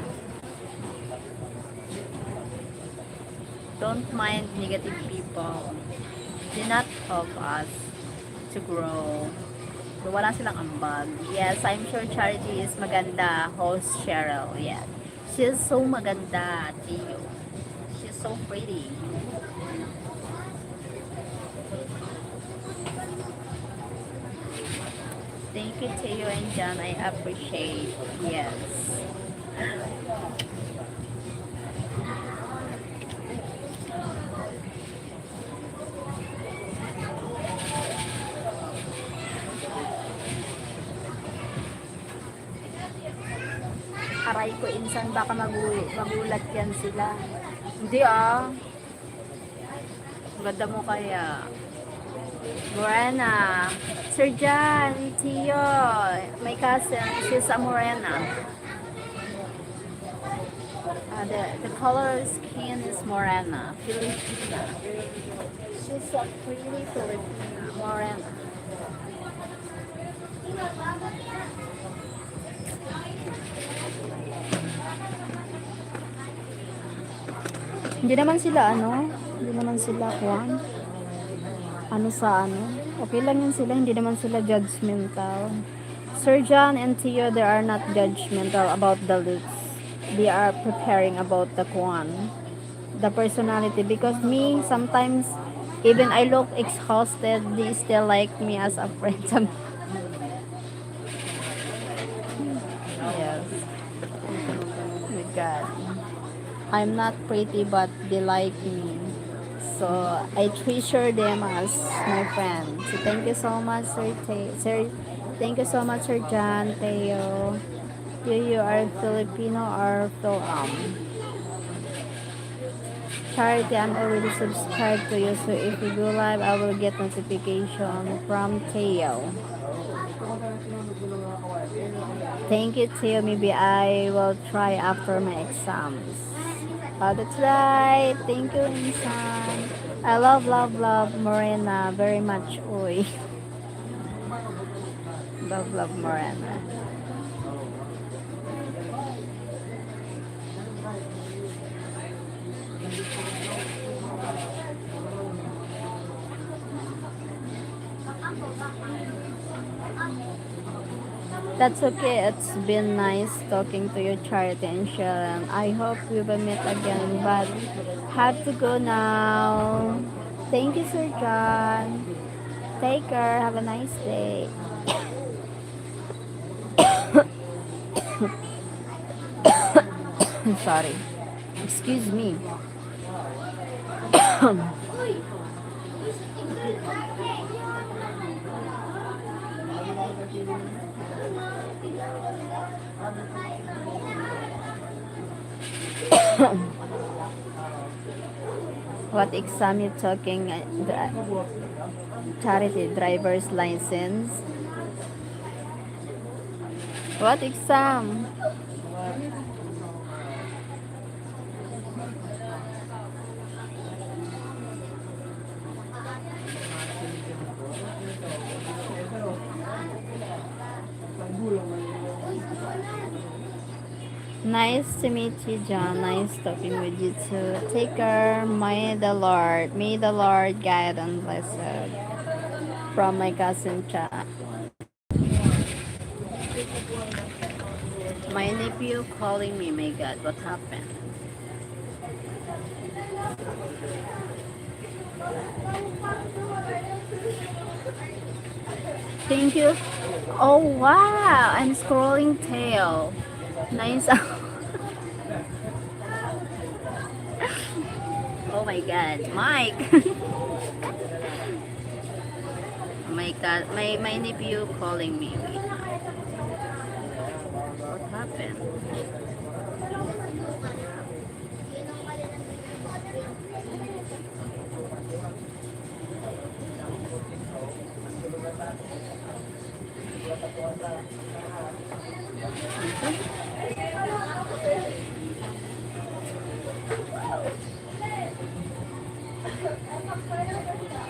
Don't mind negative people. Do not help us to grow. So, wala silang ambag. Yes, I'm sure Charity is maganda. Host Sheryl. Yeah. She's so maganda, Tio. She's so pretty. Thank you, Teo and John. I appreciate. Yes. Aray ko, insan, baka magulat yan sila. Hindi ah. Ganda mo kaya. Morena. Sir John, Tio, my cousin, she's a morena. The color of skin is morena. Filipina. She's a pretty Filipina. Morena. Hindi naman sila hindi naman sila okay lang yun sila, hindi naman sila judgmental. Sir John and Tio, they are not judgmental about the looks. They are preparing about the personality, because me, sometimes, even I look exhausted, they still like me as a friend. Yes. Oh my God. I'm not pretty, but they like me. So, I treasure them as my friends. So, thank you so much, Sir. Thank you so much, Sir John, Teo. You are Filipino or Phil-Am. Charity, I'm already subscribed to you. So, if you go live, I will get notification from Teo. Thank you, Teo. Maybe I will try after my exams. Oh, that's right. Thank you, Insan. I love, love, love Morena very much. Uy. Love, love Morena. That's okay. It's been nice talking to you, Charity and Sharon. I hope we will meet again, but have to go now. Thank you, Sir John. Take care. Have a nice day. Sorry. Excuse me. What exam you talking? Charity driver's license. What exam? Nice to meet you, John. Nice talking with you too. Take care. May the Lord guide and bless us. From my cousin Cha. My nephew calling me. My God, what happened? Thank you. Oh wow, I'm scrolling tail. Nice. Oh my God, Mike. My God, my nephew calling me. Wait now. What happened?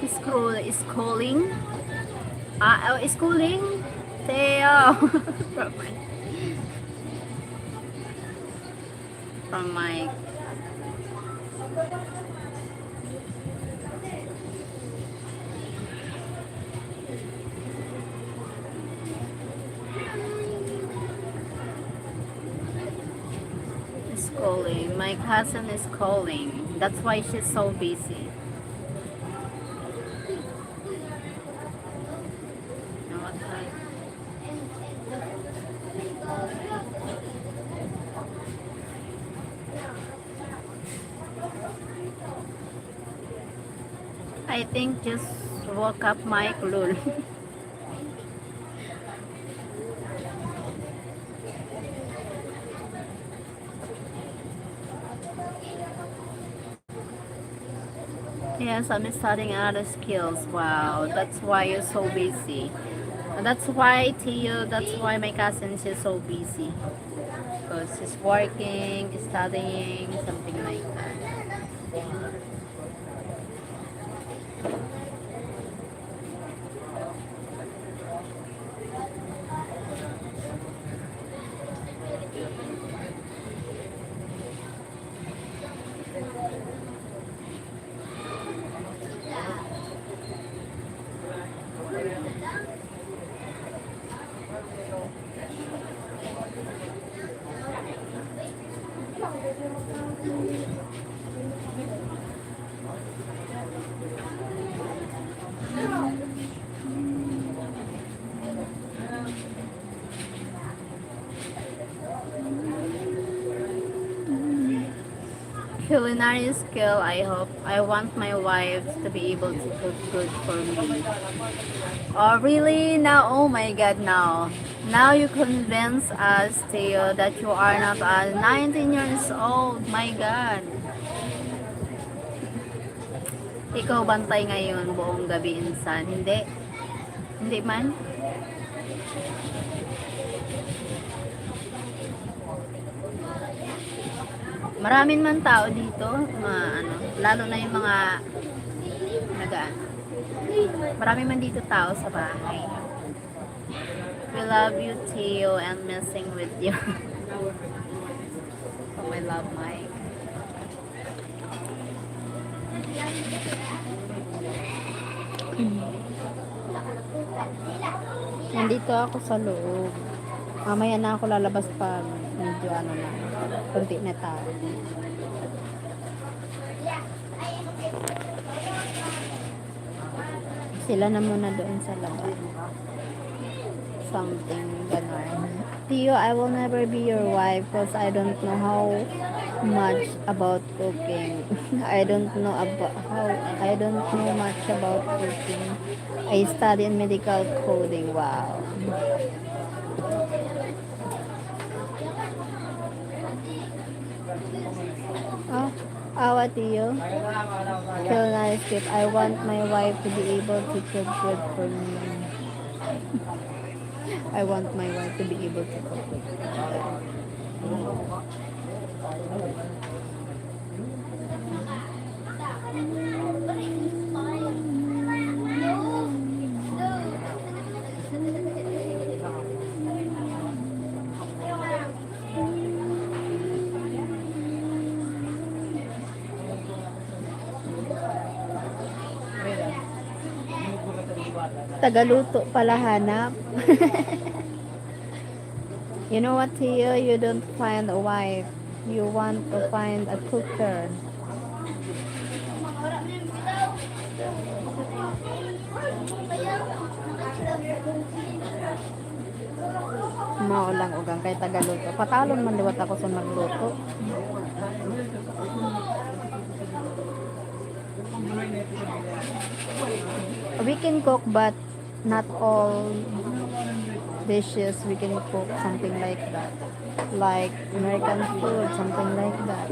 Is calling. Is calling. Theo. From my is calling. My cousin is calling. That's why she's so busy. Now what time? I think just woke up Mike Lul. Yes, I'm studying other skills. Wow, that's why you're so busy. That's why Tio, that's why my cousin is so busy. Because she's working, studying, something like that. Culinary skill, I want my wife to be able to cook good for me. Oh really? Now, oh my God, now you convince us, Theo, that you are not 19 years old. My God. Ikaw bantay ngayon buong gabi, insan. Hindi man. Maraming man tao dito, ano, lalo na yung mga nagaan. Marami man dito tao sa bahay. We love you, Theo, and messing with you. Oh, my love, Mike. Nandito ako sa loob. Mamaya na ako lalabas pag medyo ano na, kunti na tao. Sila na muna doon sa labas. Something ganon. Theo, I will never be your wife because I don't know how much about cooking. I don't know much about cooking. I study in medical coding. Wow. Oh, awa Theo. Feel nice if I want my wife to be able to cook good for me. I want my wife to be able to cook good. Tagaluto pala hanap. You know what, Theo? You don't find a wife. You want to find a cooker. Maulang ugang kay tagaluto. Patalon man liwat ako sa magluto. We can cook but not all dishes we can cook, something like that, like American food, something like that.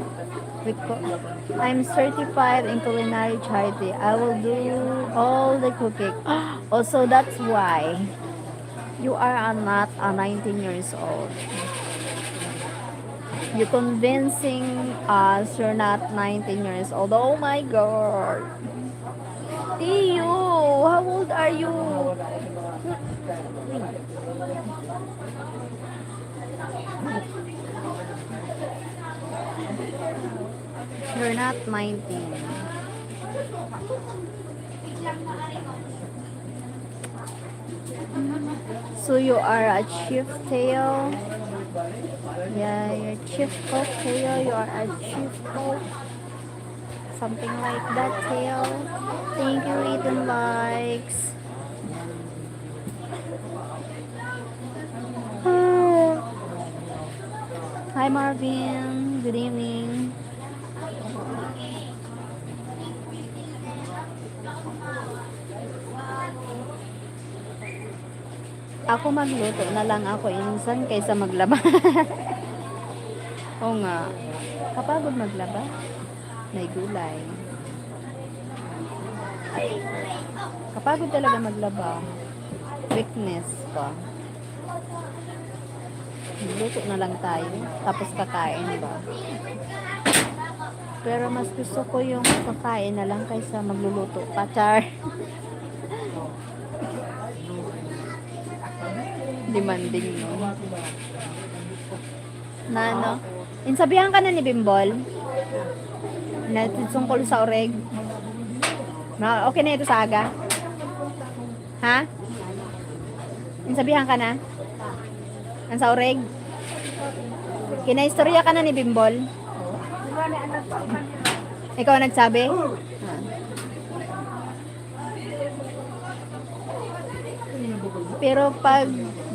I'm certified in culinary charity. I will do all the cooking. Also, that's why you are not a 19 years old. You convincing us you're not 19 years old. Oh my god. Theo, how old are you? You're not 19. So you are a chief, Theo? Yeah, you're chief cook, Theo. You are a chief cook. Something like that, Theo. Thank you, Ethan likes. Hi, Marvin. Good evening. Ako magluto na lang ako insan kaysa maglaba. Oo nga. Kapagod maglaba, may gulay. Kapagod talaga maglaba. Weakness pa. Magluto na lang tayo. Tapos kakain ba? Pero mas gusto ko yung kakain na lang kaysa magluluto pa. Char. Demanding no. Nano? Insabihan ka na ni Bimbol? Na tungkol sa oreg? Okay na ito sa aga? Ha? Insabihan ka na? Ang sa oreg? Kinaistorya ka na ni Bimbol? Ikaw nagsabi? Pero pag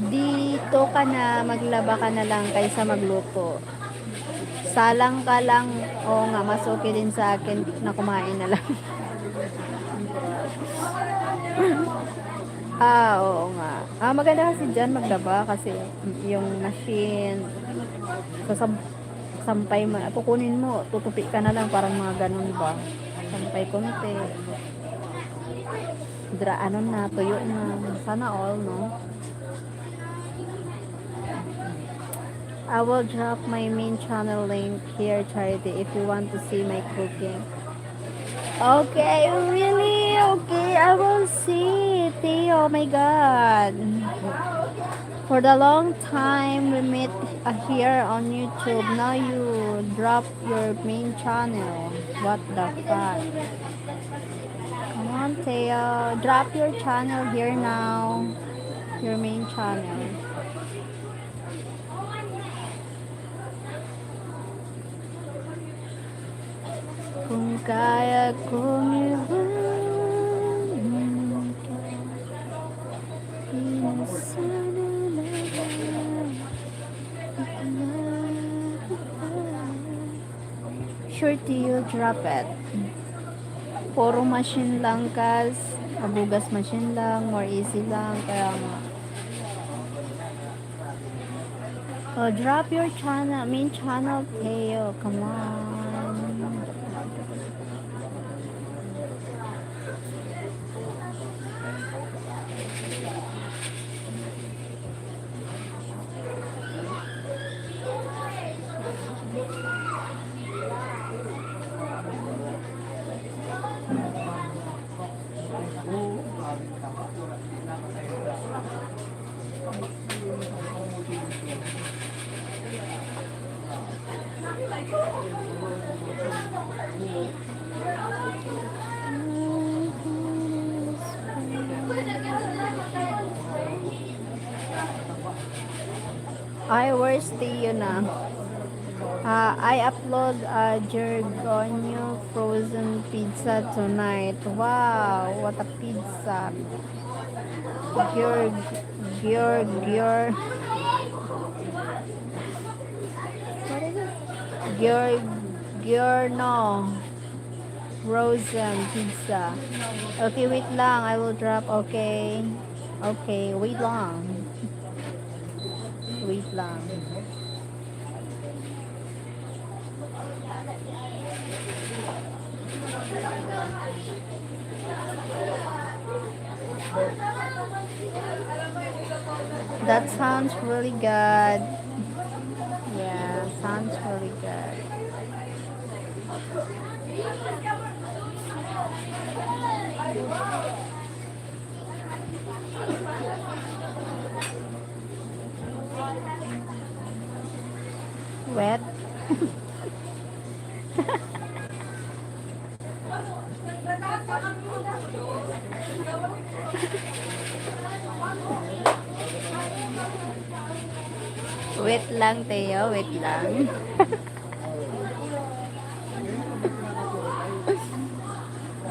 dito ka na, maglaba ka na lang kaysa magluto. Salang ka lang, oo nga, mas okay din sa akin na kumain na lang. Oo nga. Maganda kasi dyan maglaba kasi yung machine, sampay mo, kukunin mo, tutupi ka na lang, parang mga ganun ba. Sampay konti. Ano na, tuyo na. Sana all, no? I will drop my main channel link here, Charity, if you want to see my cooking. Okay, really? Okay, I will see. Theo, oh my God. For the long time we meet here on YouTube. Now you drop your main channel. What the fuck? Come on, Theo. Drop your channel here now. Your main channel. Kung kaya kong iwanan ka, di na sana sure to you drop it. Puro machine lang kas. Abugas machine lang. More easy lang. Kaya nga. Oh, drop your channel. Main channel, Teo. Come on. Ay, where's the na? I upload a Jergonio frozen pizza tonight. Wow, what a pizza. Gior, Gior, Gior. What is it? Giorno frozen pizza. Okay, wait lang. I will drop. Okay. Okay, wait lang. Wait lang. That sounds really good. Yeah, sounds really good. Wet. Wait lang, Teo. Wait lang.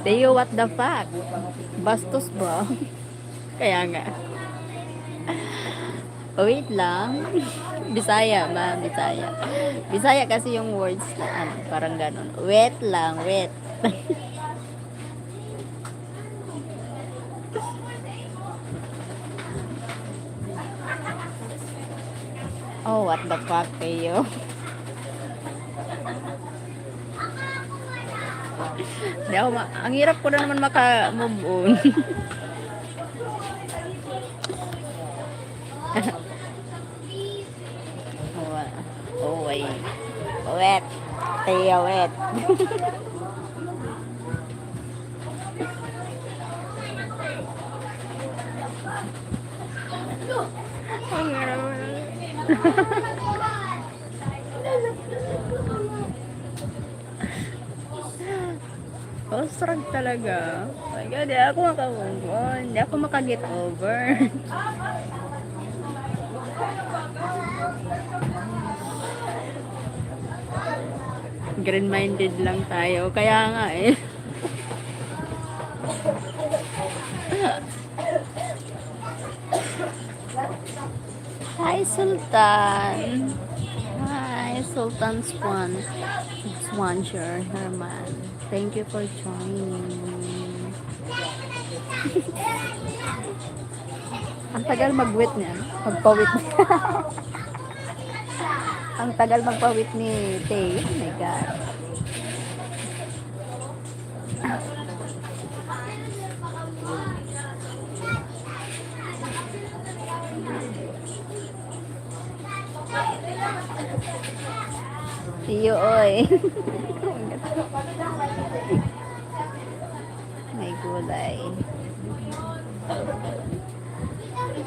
Teo, what the fuck? Bastos ba? Kaya nga. Wait lang. Bisaya, ma. Bisaya. Bisaya kasi yung words na ano, parang ganun. Wait lang, wait. Oh, what the fuck, Teo? Di ako ang hirap ko na naman maka-move on. Oh, wait. Wet. Teo, wet. Ang hirap mo. Oh, sarag talaga. Oh my God, di ako maka-move on. Di ako maka-get over. Green-minded lang tayo. Kaya nga eh. Hi, Sultan. Hi, Sultan Swansher Herman. Thank you for joining. Ang tagal mag-wit niya. Magpawit niya. Ang tagal magpawit ni Tay. Oh my God. Tiyo, oy. May gulay.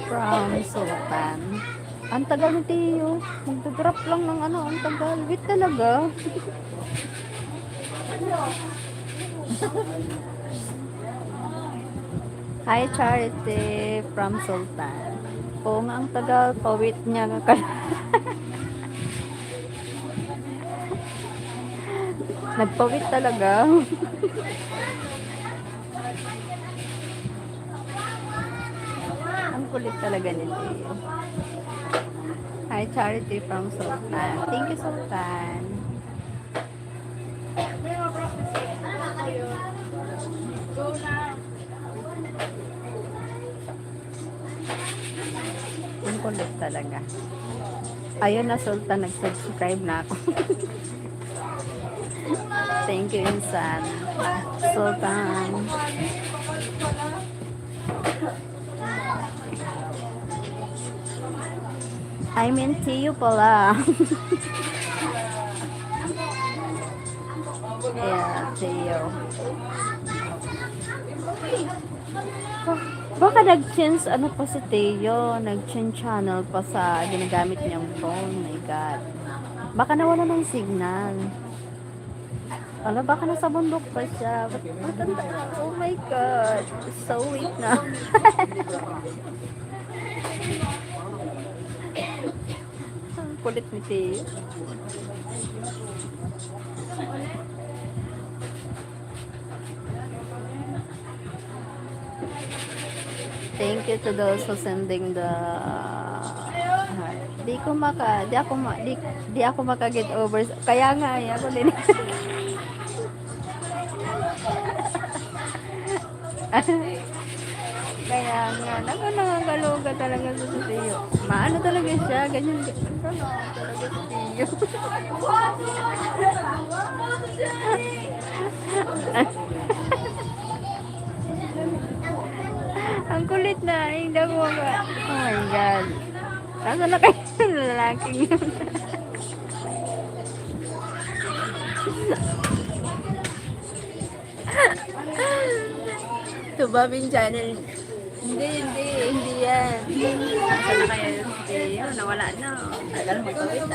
From Sultan. Ang tagal ni Tiyo. Magdadrop lang ng ano, ang tagal. Wait talaga. Hi, Charity from Sultan. Oo nga, ang tagal. Pawit niya. Nagpawit talaga. Ang kulit talaga ni Teo. Hi, Charity from Sultan. Thank you, Sultan. Ang kulit talaga. Ayun na, Sultan. Nag-subscribe na ako. Thank you, Insan. Sultan. I mean, Tiyo pala. Yeah, Tiyo. Baka nag-change, ano pa si Tiyo? Nag-change channel pa sa ginagamit niyang phone. My God. Baka nawala ng signal. Alam, baka nasa bundok pa siya. Oh my God. So weak na. Ang kulit ni Teo. Thank you to those who sending the di ako maka-get over. Kaya nga, ako din. Kaya nga, nakakaloga talaga sa Tiyo. Maano talaga siya, ganyan talaga sa Tiyo. Ang kulit na, hindi ako maka... Oh my God. Nasa na kayo ng lalaking yun? Tubabing channel. Hindi yan. Nasa na kayo yung Tiyo? Nawala na. Tagal magkawit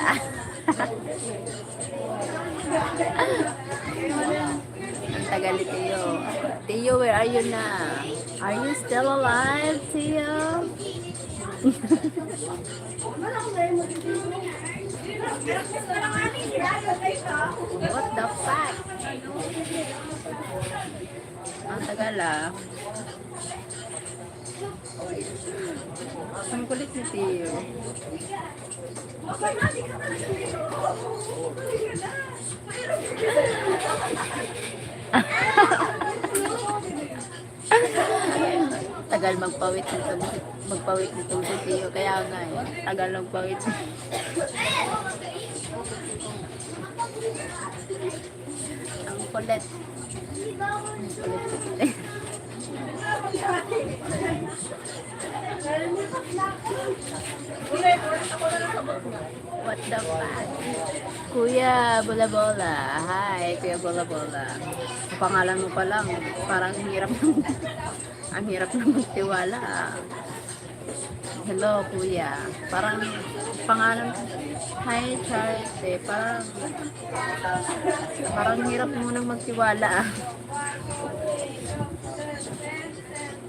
Ang tagal ni Tiyo. Tiyo, where are you na? Are you still alive, Tiyo? What the fuck? Ang tagal Ang kulit ni Tiyo. Tagal magpawit nitong si Tiyo. Kaya nga tagal magpawit. Ang kulit. What the fuck? Kuya Bola Bola. Hi, Kuya Bola Bola. Ang pangalan mo pa lang, parang ang hirap na magtiwala. Hello, Kuya. Parang pangalan, hi, Charity. Parang hirap mo nang magtiwala.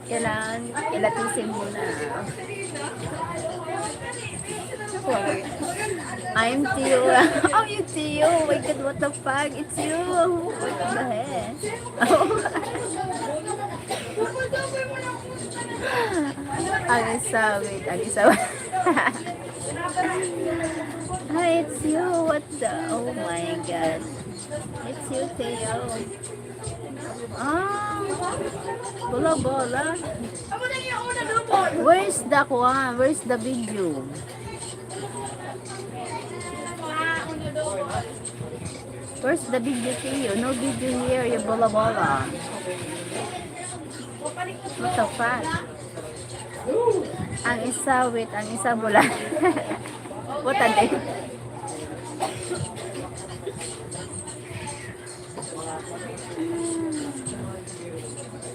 Kailangan ilatisin mo na. I'm Tiyo. Oh, you Tiyo. Oh my God, what the fuck? It's you. What the heck? Ang isa. Hi, it's you. What the? Oh my God. It's you, Tiyo. Bola. Where's the one? Where's the video? Where's the video to you? No video here, you bola. What the fuck? Ang isa bola. What a day?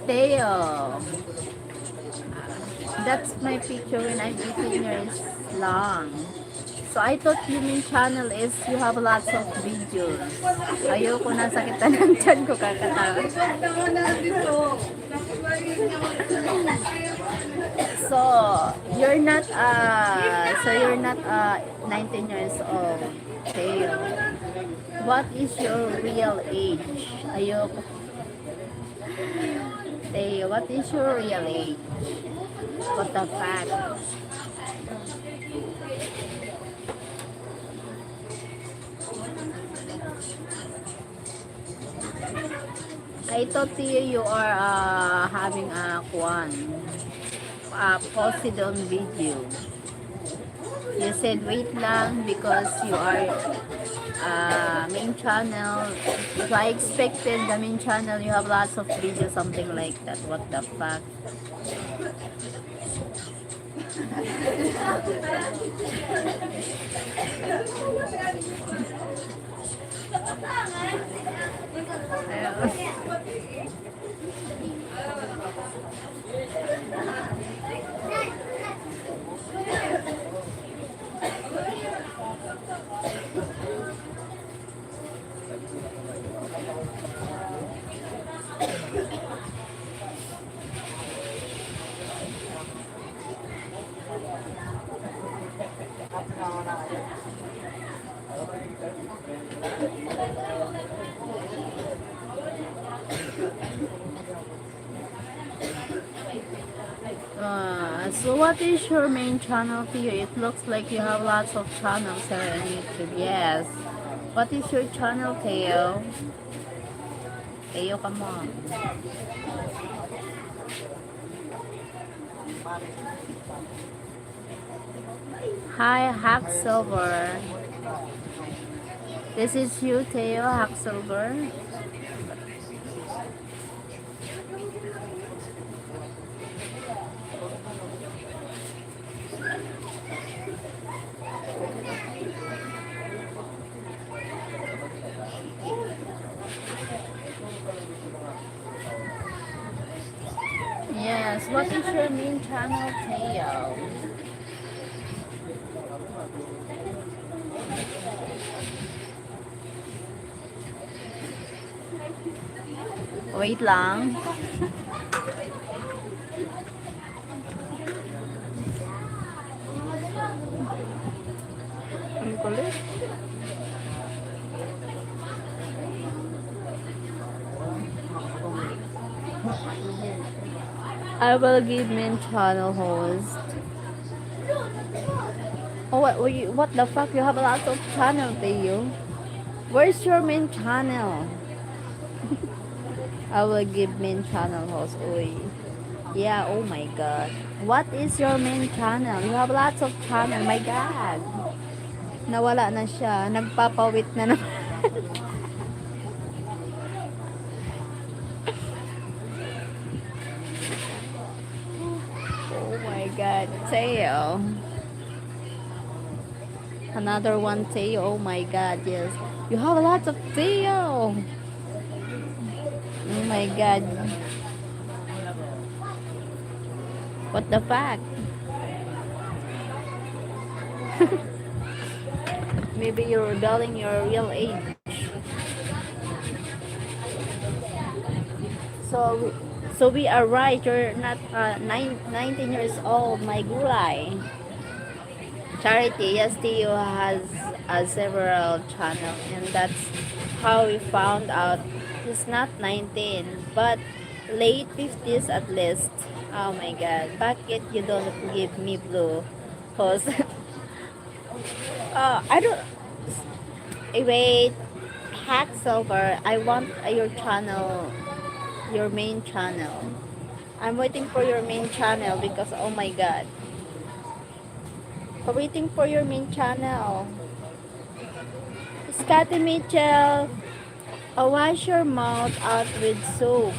Theo. That's my picture when I'm 18 years long. So I thought you mean channel is you have lots of videos. Ayoko na sakitan ng tiyan ko kakatawa. So you're not 19 years old. Theo. What is your real age? Ayoko. Theo, what is your real age? What the fuck? I thought you are having a posted on video. You said wait lang because you are main channel. So I expected the main channel you have lots of videos, something like that. What the fuck? So what is your main channel here? It looks like you have lots of channels here on YouTube. Yes. What is your channel, Theo? Theo, come on. Hi, Hack Silver. This is you, Theo, Hack Silver. Yes, what is your main channel, Theo? Wait lang. Ang kulit. I will give main channel host. Oh, what the fuck? You have a lot of channel, Theo. Where's your main channel? I will give main channel host. Oy. Yeah, oh my god. What is your main channel? You have lots of channel. My god. Nawala na siya. Nagpapawit na naman. Oh my god. Theo. Another one, Theo. Oh my god, yes. You have lots of Theo. Oh my god. What the fuck? Maybe you're rebelling your real age. So we are right. You're not 19 years old, my gulay. Charity, yes, Theo has several channels, and that's how we found out he's not 19, but late 50s at least. Oh my god, bakit you don't give me blue? Cause I don't. Wait, Hack Silver, I want your channel, your main channel. I'm waiting for your main channel because oh my god. I'm waiting for your main channel. Scotty Mitchell, wash your mouth out with soap.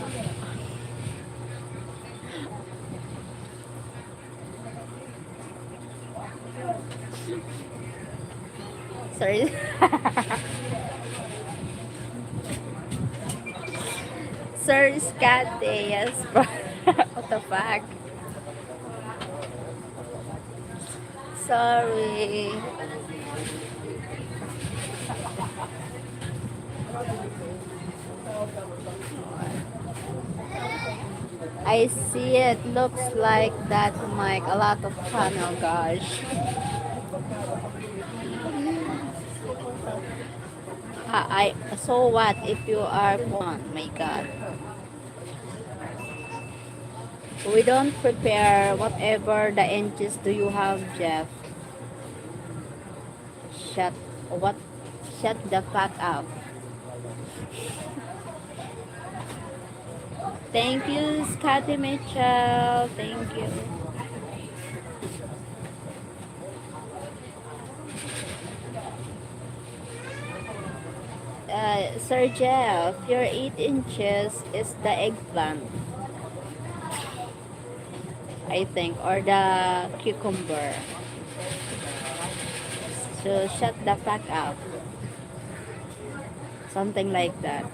Sorry. Sir Scotty, yes. What the fuck? Sorry. I see it. Looks like that, Mike. A lot of fun. Oh gosh. So what if you are one? My God. We don't prepare whatever the inches do you have, Jeff. Shut what? Shut the fuck up. Thank you, Scotty Mitchell. Thank you. Sir Jeff, your 8 inches is the eggplant, I think, or the cucumber. So shut the fuck up. Something like that.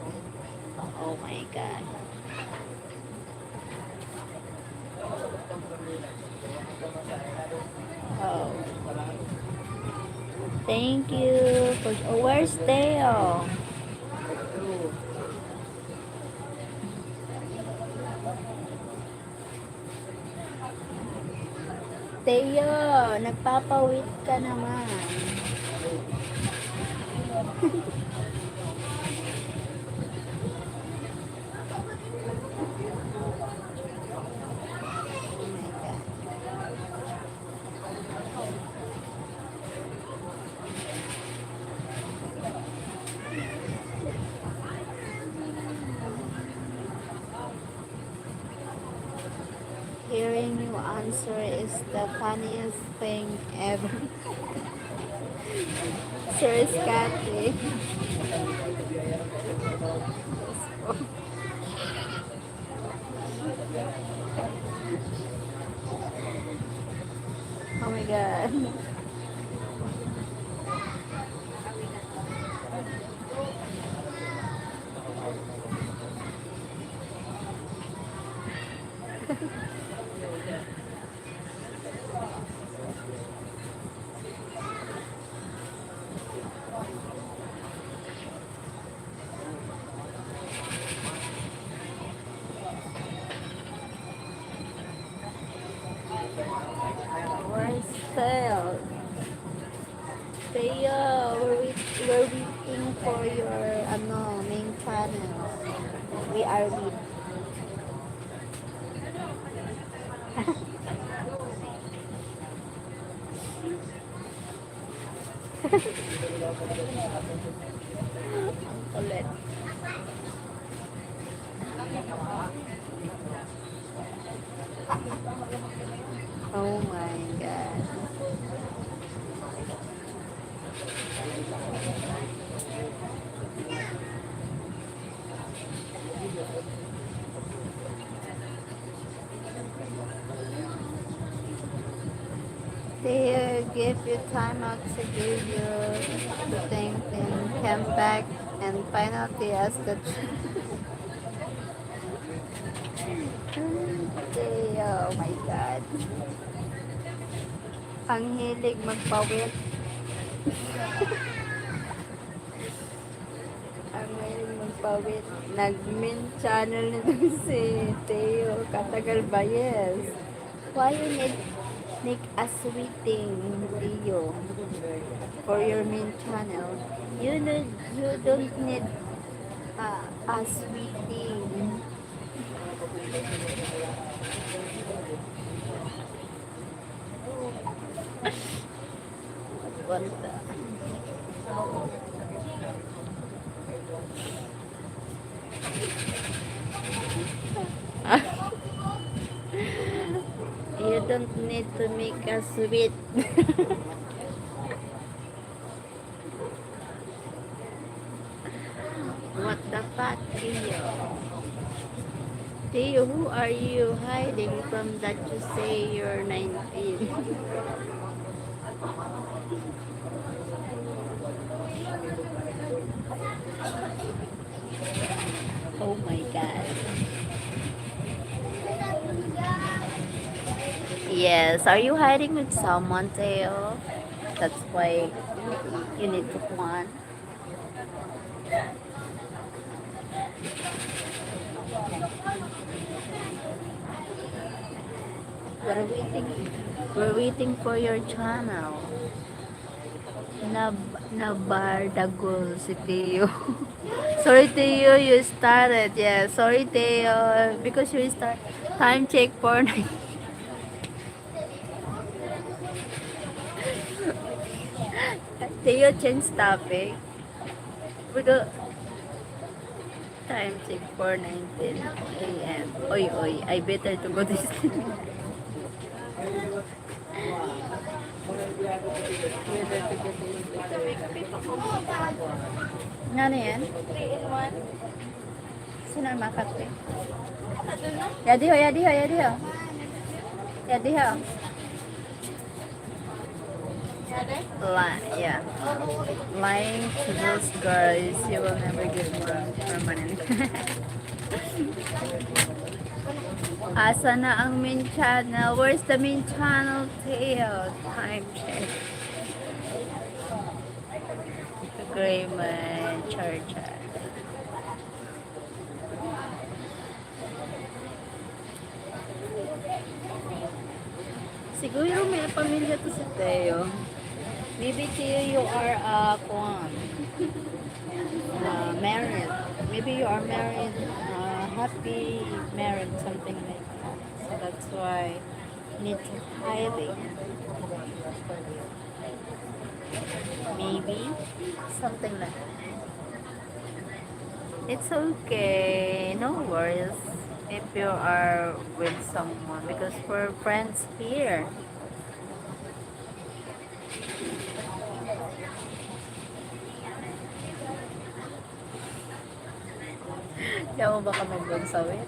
Oh my god. Oh. Thank you. Oh, where's Theo? Theo, nagpapawit ka naman. Hearing you answer is the funniest thing ever. Sir Scotty. Oh my god. Where's Theo? Theo, we're waiting for your main channel. We are with. Ulit. Oh my god. They give you time out to give you the thing, then come back and find out they ask the they, oh my god. Ang hilig magpawit. Ang hilig magpawit. Nag-min channel nito si Theo. Katagal ba? Yes. Why you need a sweeting Theo for your main channel? You don't need a sweeting. What the? You don't need to make a sweet. What the fuck, Theo? Theo, who are you hiding from that you say you're 19? Oh my God. Yes, are you hiding with someone, Theo? That's why you need to plan. We're waiting. We're waiting for your channel. Nabardagol si Theo. Sorry, Theo, you started. Yeah, sorry, Theo, because you start. Time check for Theo change topic. We go time check for 19 a.m. Oy, oy, I better to go this. Ano yan? 3-in-1. Sino ang makatri? Yadiho, yadiho, yadiho. Yadiho. Yeah. Lying to those guys, you will never get more permanent. Asa na ang main channel? Where's the main channel, Theo? Time check. Grayman Church. Siguro may pamilya to si Theo. Maybe Theo, you are married. Maybe you are married, happy married, something like that. So that's why you need to hide it. Maybe something like that. It's okay, no worries if you are with someone because we're friends here. Kaya mo ba ka mag-vlog sa wit?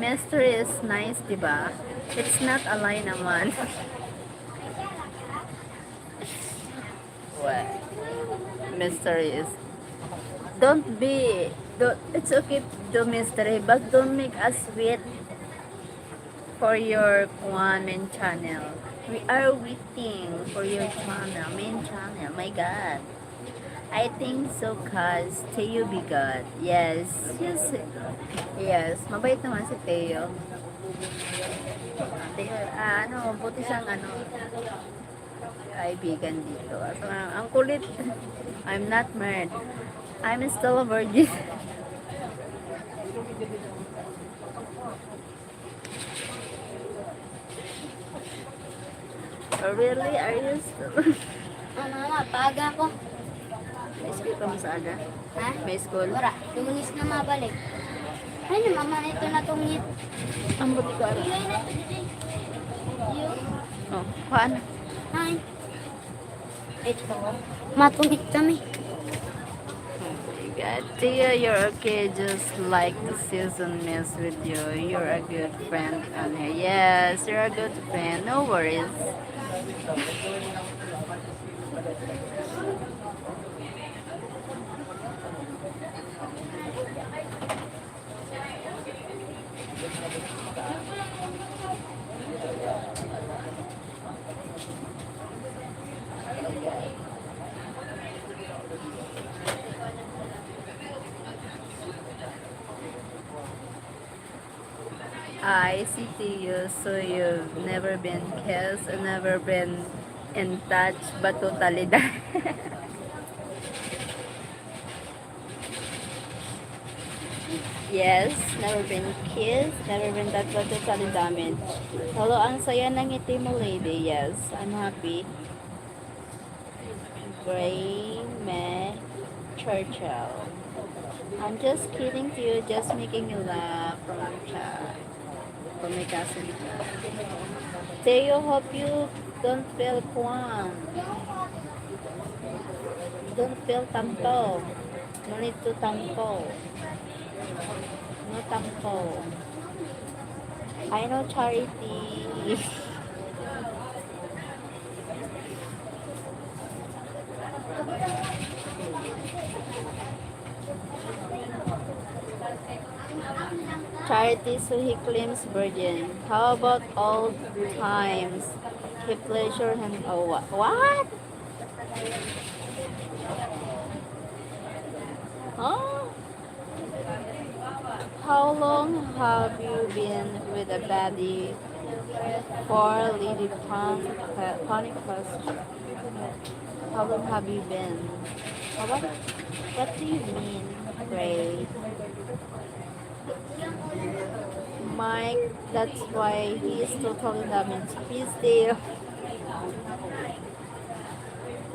Mystery is nice, diba? It's not a lie naman. What? Mystery is... It's okay to do mystery, but don't make us wait for your main channel. We are waiting for your channel, main channel. My God. I think so, cause Theo be God. Yes. Yes. Mabait naman si Theo. Theo, buti siyang kaibigan dito. So, ang kulit. I'm not married. I'm still a virgin. Oh, really? Are you still? Mama, paaga ko. May school ka mo sa aga? Ha? May school? Wala, Lunes na mabalik. Ay, mama, ito na tungit. Ang buti ko ara. Ilay na ito dito. Yun. Oh, paano? Ay. Ito. Matungit kami. God, Tia, you're okay. Just like the season mess with you. You're a good friend on here. Yes, you're a good friend. No worries. I see to you, so you've never been kissed, never been in touch, but totally done. Yes, never been kissed, never been touched, but totally damaged. Hello, ang saya ng ngiti mo, lady. Yes, I'm happy. Gray Me Churchill. I'm just kidding to you, just making you laugh from chat. From my cousin. Theo, hope you don't feel kwan. Don't feel tampo. No need to tampo. No tampo. I know charity. Charity, so he claims virgin. How about old times? He pleasure him. Oh, what? Huh? How long have you been with a baddie? For Lady Panic question. How long have you been? What do you mean, Ray? Mike, that's why he is totally damaged. He's still.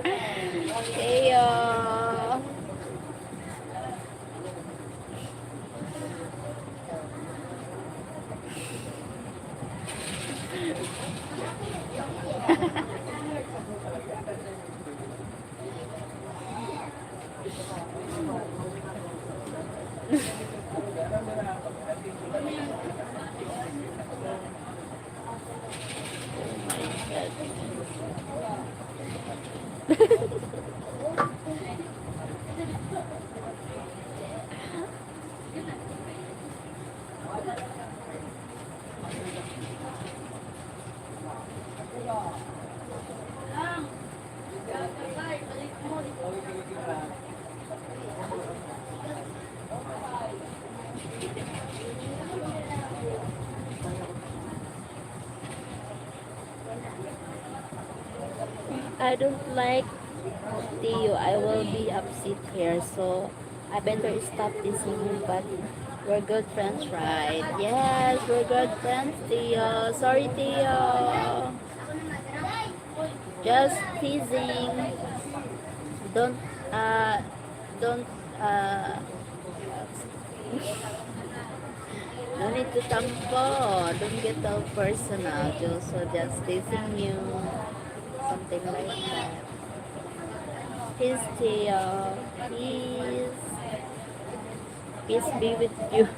Hey, I don't like Theo. I will be upset here, so I better stop teasing you, but we're good friends, right? Yes, we're good friends, Theo. Sorry, Theo. Just teasing. Don't, uh, don't, uh, no need to tampo. Don't get all personal. Just teasing you. Something like that. Peace, Theo. Peace. Peace be with you.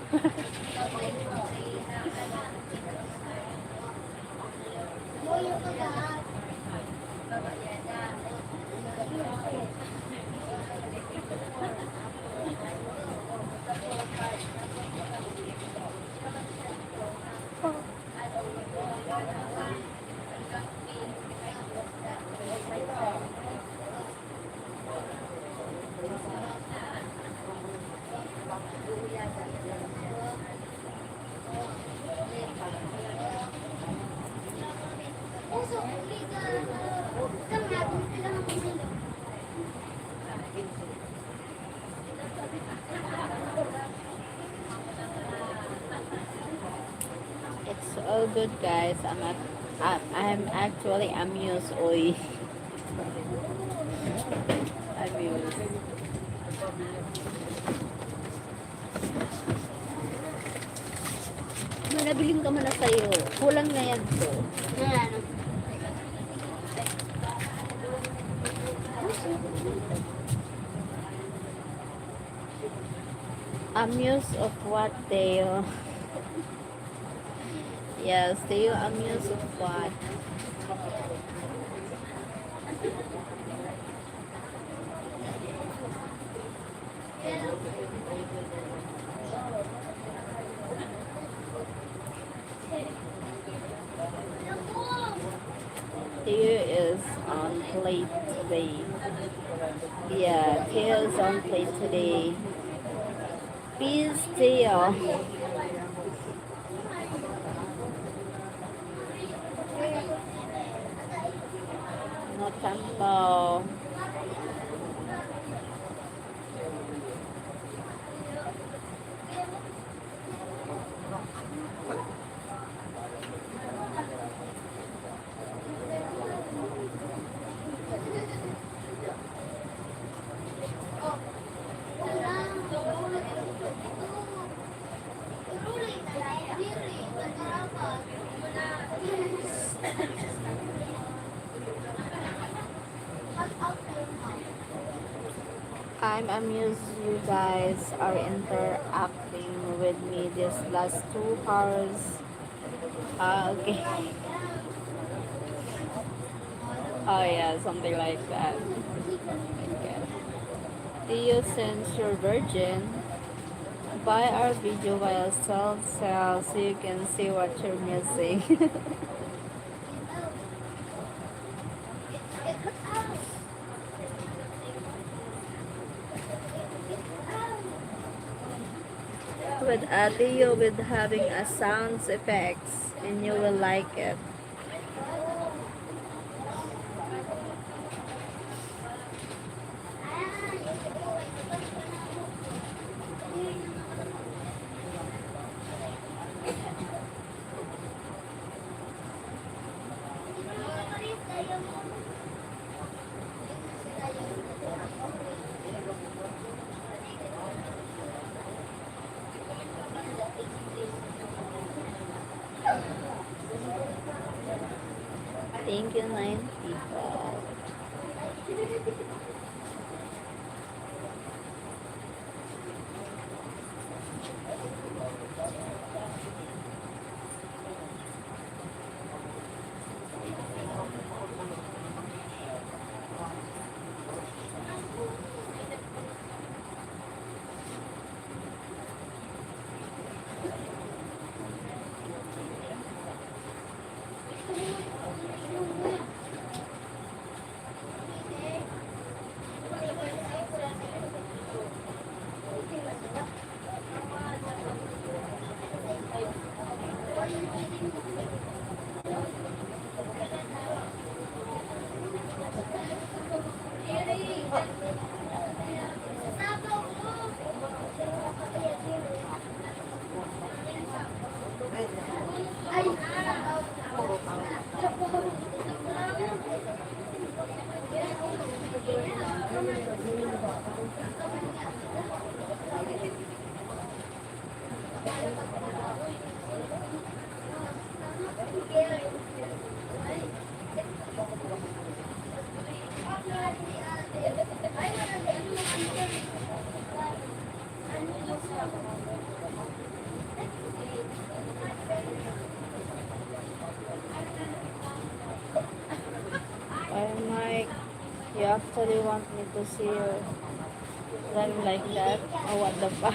It's all good, guys. I'm actually amused, oy. Amused. Manabiling ka man na sa'yo. Kulang na yan to. Ayan. Amused of what, Theo? Yes, Theo, amused of what? Theo is on plate today. Yeah, Theo is on plate today. Peace, Theo. No tampo. I'm amused you guys are interacting. with me this last 2 hours. Ah, okay. Oh yeah, something like that. Okay. Theo, since you're virgin, buy our video while still sells so you can see what you're missing. With Theo with having a sounds effects and you will like it. Thank you, 9 people. Oh Mike, you actually want me to see you run like that? Oh, what the fuck?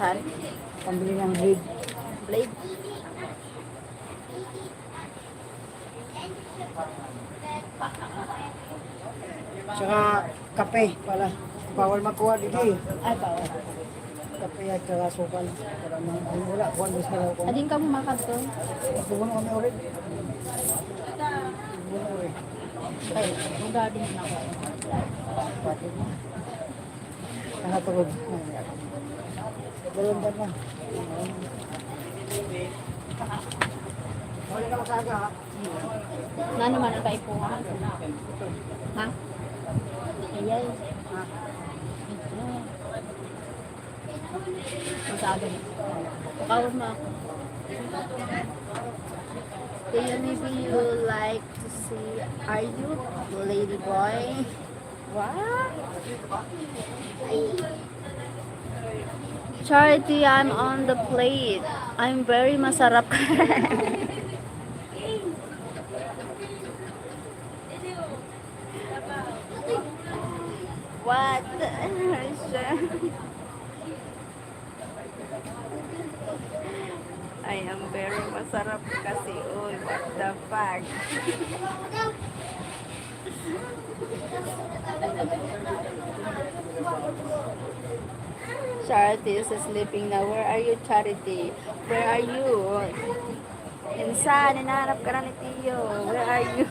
Han? Pambili ng blade. Blade? Tsaka kape pala. Bawal makuha dito eh. Ay, bawal. Kape at saka sukal. Para wala. Kuhan gusto na ako. Adin ka mo makan to? Subuno kami ulit. Subuno ulit. Ay, magdadi na ako. Bakit? Nakatulog. Dalawang dyan na. Wala na masaga ha. Na naman ang kaipuhan. Ha? Ayay. Ha? Masabi na. Pakawag mo ako. Do you maybe you like to see, are you lady boy? What? Charity, I'm on the plate. I'm very masarap. What? I am very masarap kasi. Uy, what the fuck? Charity is sleeping now. Where are you, Charity? Where are you? Insan, hinahanap ka na ni Tio. Where are you?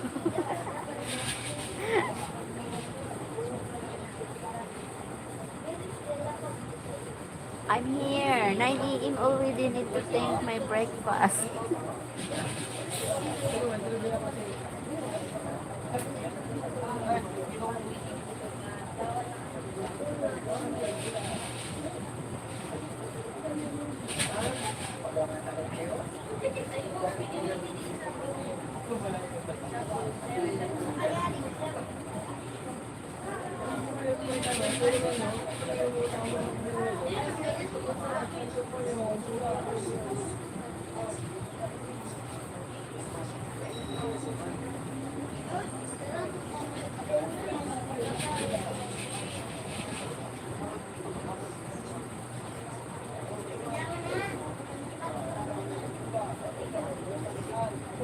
I'm here. 9 a.m. already. Need to take my breakfast.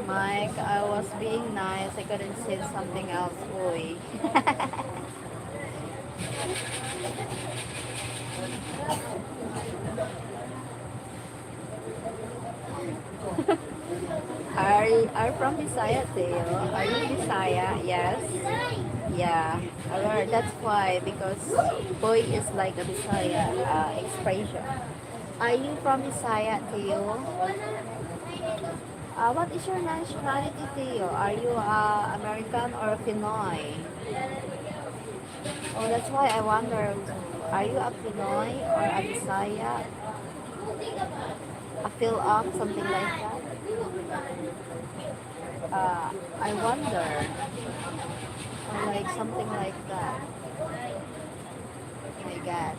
Mike, I was being nice. I couldn't say something else. Uy. Are from Bisaya, Theo? Are you Bisaya? Yes. Yeah. That's why, because boy is like a Bisaya expression. Are you from Bisaya, Theo? What is your nationality, Theo? Are you American or Pinoy? Oh, that's why I wonder, are you a Pinoy or a Bisaya? A fill up, something like that? I wonder. Or like something like that. Oh my God.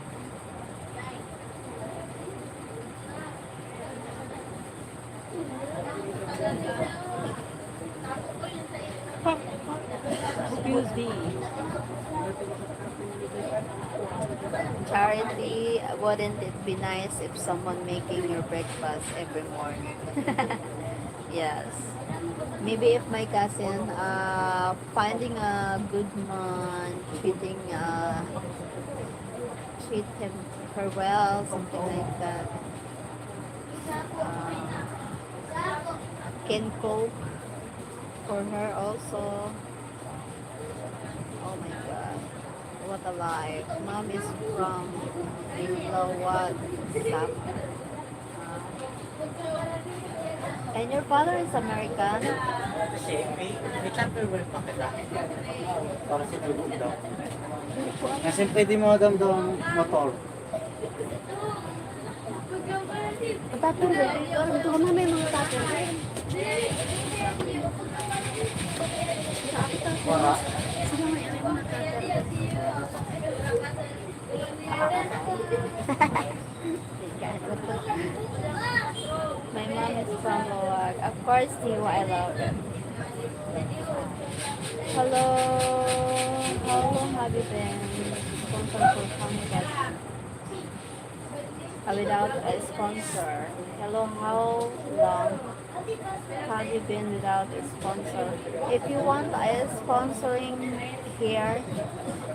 Excuse me. Charity, wouldn't it be nice if someone making your breakfast every morning? Yes. Maybe if my cousin finding a good man, treat her well, something like that. Can cook for her also. Oh my God. What a life. Mom is from Lawag, Sap. And your father is American? Kasi may Tupperware pa kita. Para sa tulog daw. Kasi pwede mo daw ang motor. Tupperware? Alam ko naman may mga Tupperware. Wala. My mom is from Lawag. Of course, Theo, I love it. Hello. How long have you been sponsor for Comcast? Without a sponsor. Hello, how long have you been without a sponsor? If you want a sponsoring here,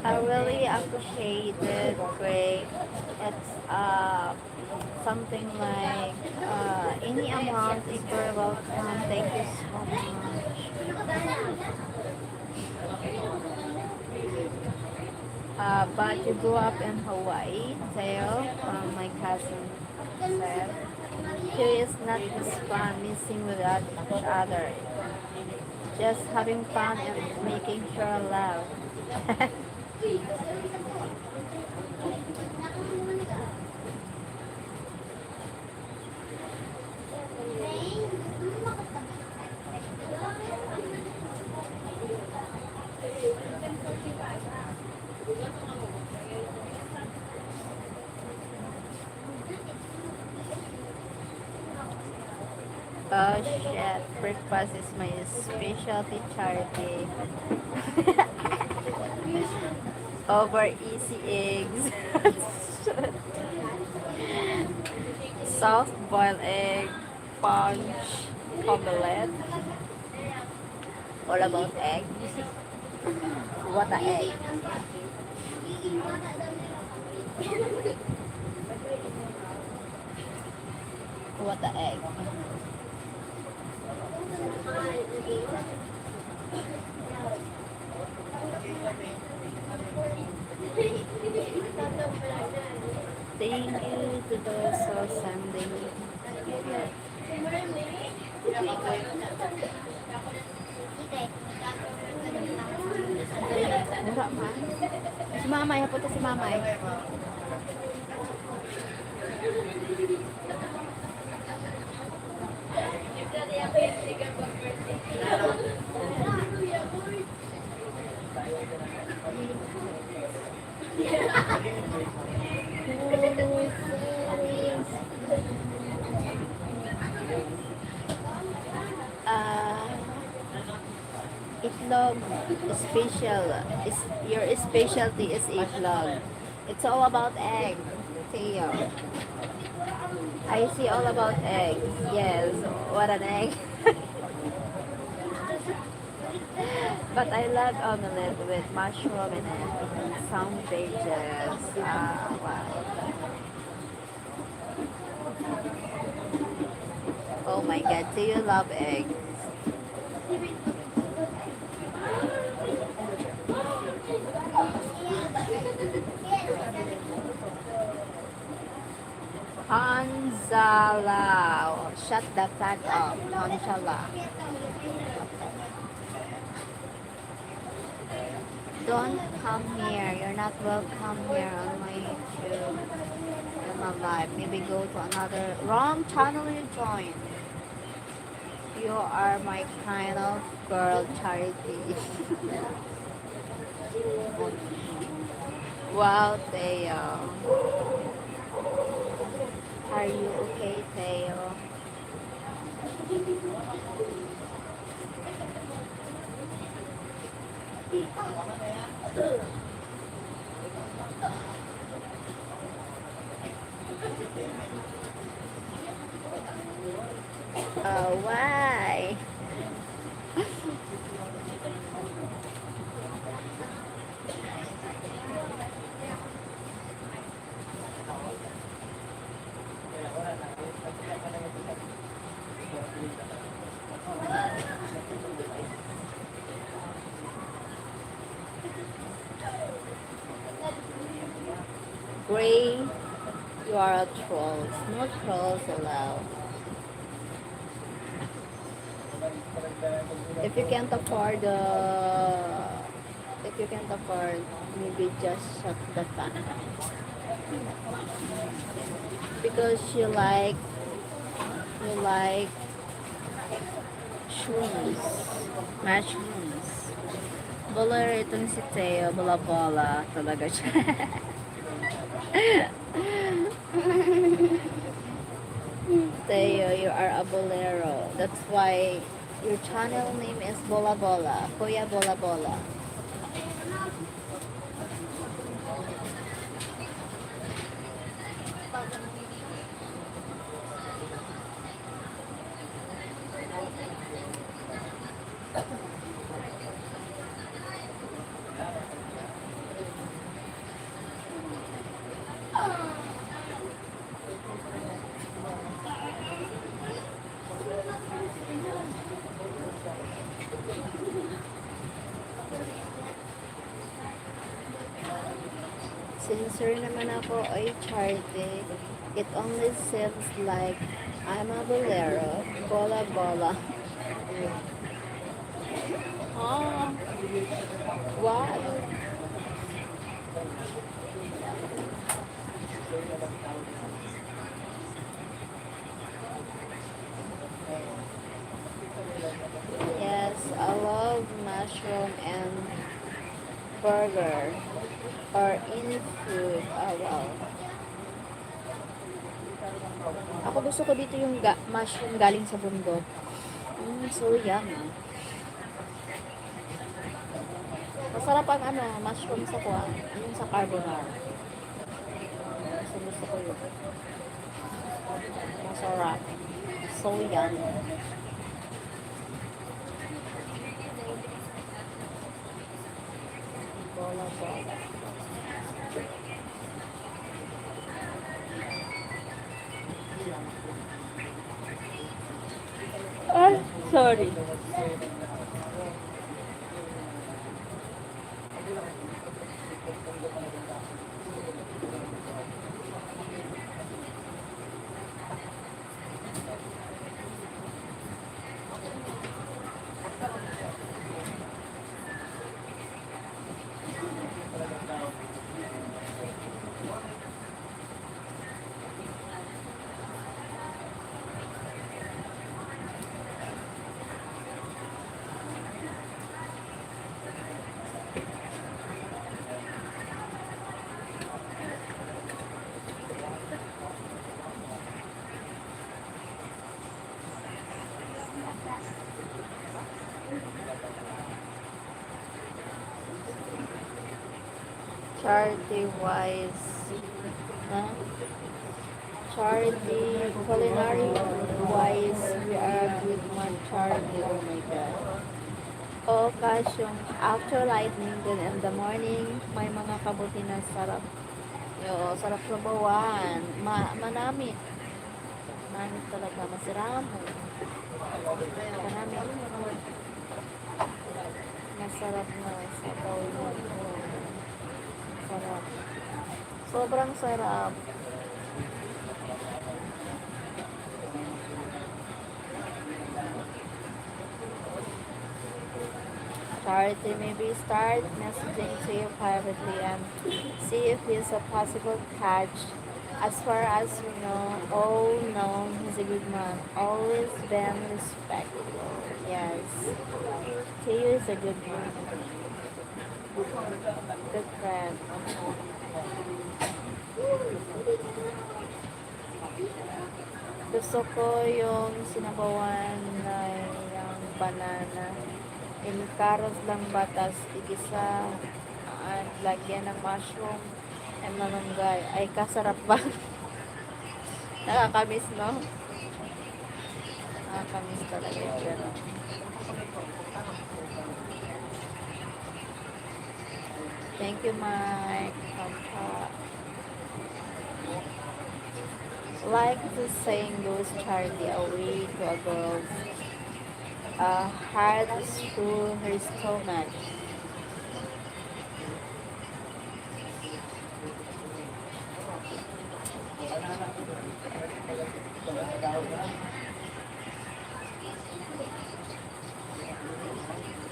I really appreciate it. Great. It's something like any amount is very welcome. Thank you so much. But you grew up in Hawaii, Theo, my cousin said. Here is not this fun missing without each other. Just having fun and making sure love. Oh shit, breakfast is my specialty, Charity. Over easy eggs. Soft boiled egg, punch, omelette. All about egg. What a egg. What a egg. Thank you to those who are sending. Wala man. Si Mamay, hapunta si Mamay. itlog special. Is your specialty is itlog. It's all about egg, Theo. I see all about eggs. Yes, what an egg. But I love omelette with mushroom in it and some veggies. Ah, wow. Oh my God, do you love eggs? Hanzala. Shut the fuck up, Hanzala. Don't come here. You're not welcome here on my YouTube. In my life. Maybe go to another wrong channel you join. You are my kind of girl, Charity. Wow, Theo. Are you okay, Theo? Why? Gray, you are a troll. No trolls allowed. If you can't afford if you can't afford, maybe just shut the fuck up. Because you like shrooms, mushrooms. Bolero itong si Theo, bola-bola talaga siya. Theo, you are a bolero. That's why your channel name is Bola Bola. Kuya Bola Bola. Sincere naman ako, ay Charity. It only seems like I'm a bolero. Bola bola. Oh, wow. Yes, I love mushroom and burger. Or any food. Oh, wow. Ako gusto ko dito yung mushroom galing sa bundok. So yummy. Masarap ang mushroom sa kuha. Yung sa carbonara. Gusto ko yun. Masarap. So yummy. Bola bola. Ah, sorry. charity wise. Huh? Charity, culinary wise, we are good man charity. Oh my God. Oh gosh, yung after lightning din in the morning, may mga kabuti na sarap. Yo, sarap sa bawan. Manamit. Manamit talaga. Masiramo. Manamit. Masarap na sa bawan. Sarap. Sobrang sarap. Charity maybe start messaging to you privately and see if he's a possible catch. As far as you know, all known, he's a good man. Always been respectful. Yes. Theo is a good man. Good friend. Gusto ko yung sinabawan na yung banana. Inkaros lang batas, igisa, at lagyan ng mushroom and malunggay. Ay, kasarap ba? Nakakamiss, no? Nakakamiss talaga yung gano'n. Thank you, Mike. Like the saying goes, charity away to a girl's heart through her stomach.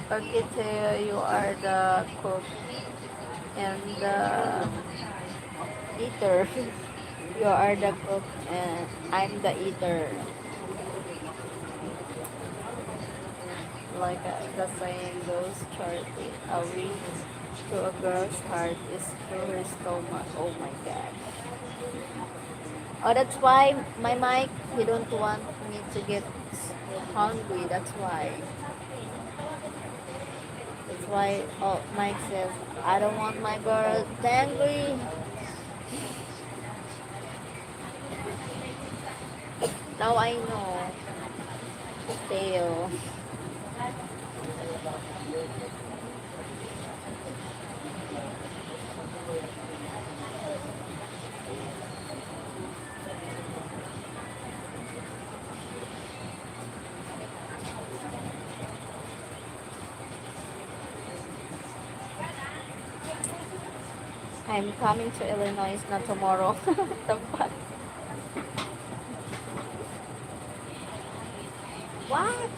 Okay, Teo, you are the cook and the eater. You are the cook and I'm the eater. Like the saying goes, charity, a reach to a girl's heart is through her stomach. Oh my God. Oh, that's why my Mike, he don't want me to get hungry. That's why. That's why oh, Mike says, I don't want my girl hungry. Now I know. Theo. I'm coming to Illinois, not tomorrow. The fuck? What?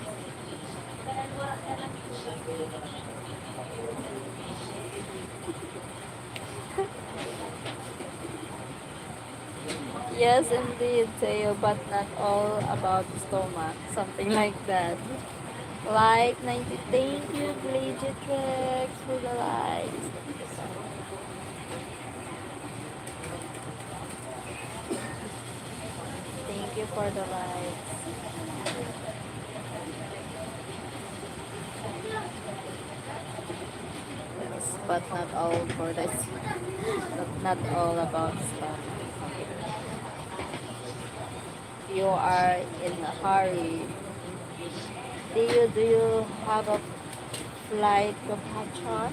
Yes, indeed, Teo, but not all about the stomach. Something like that. Like 90. Thank you, Legit Rex, for the likes. Thank you for the likes. Yes, but not all for this. Not all about stuff. You are in a hurry. Do you have a flight to Patron?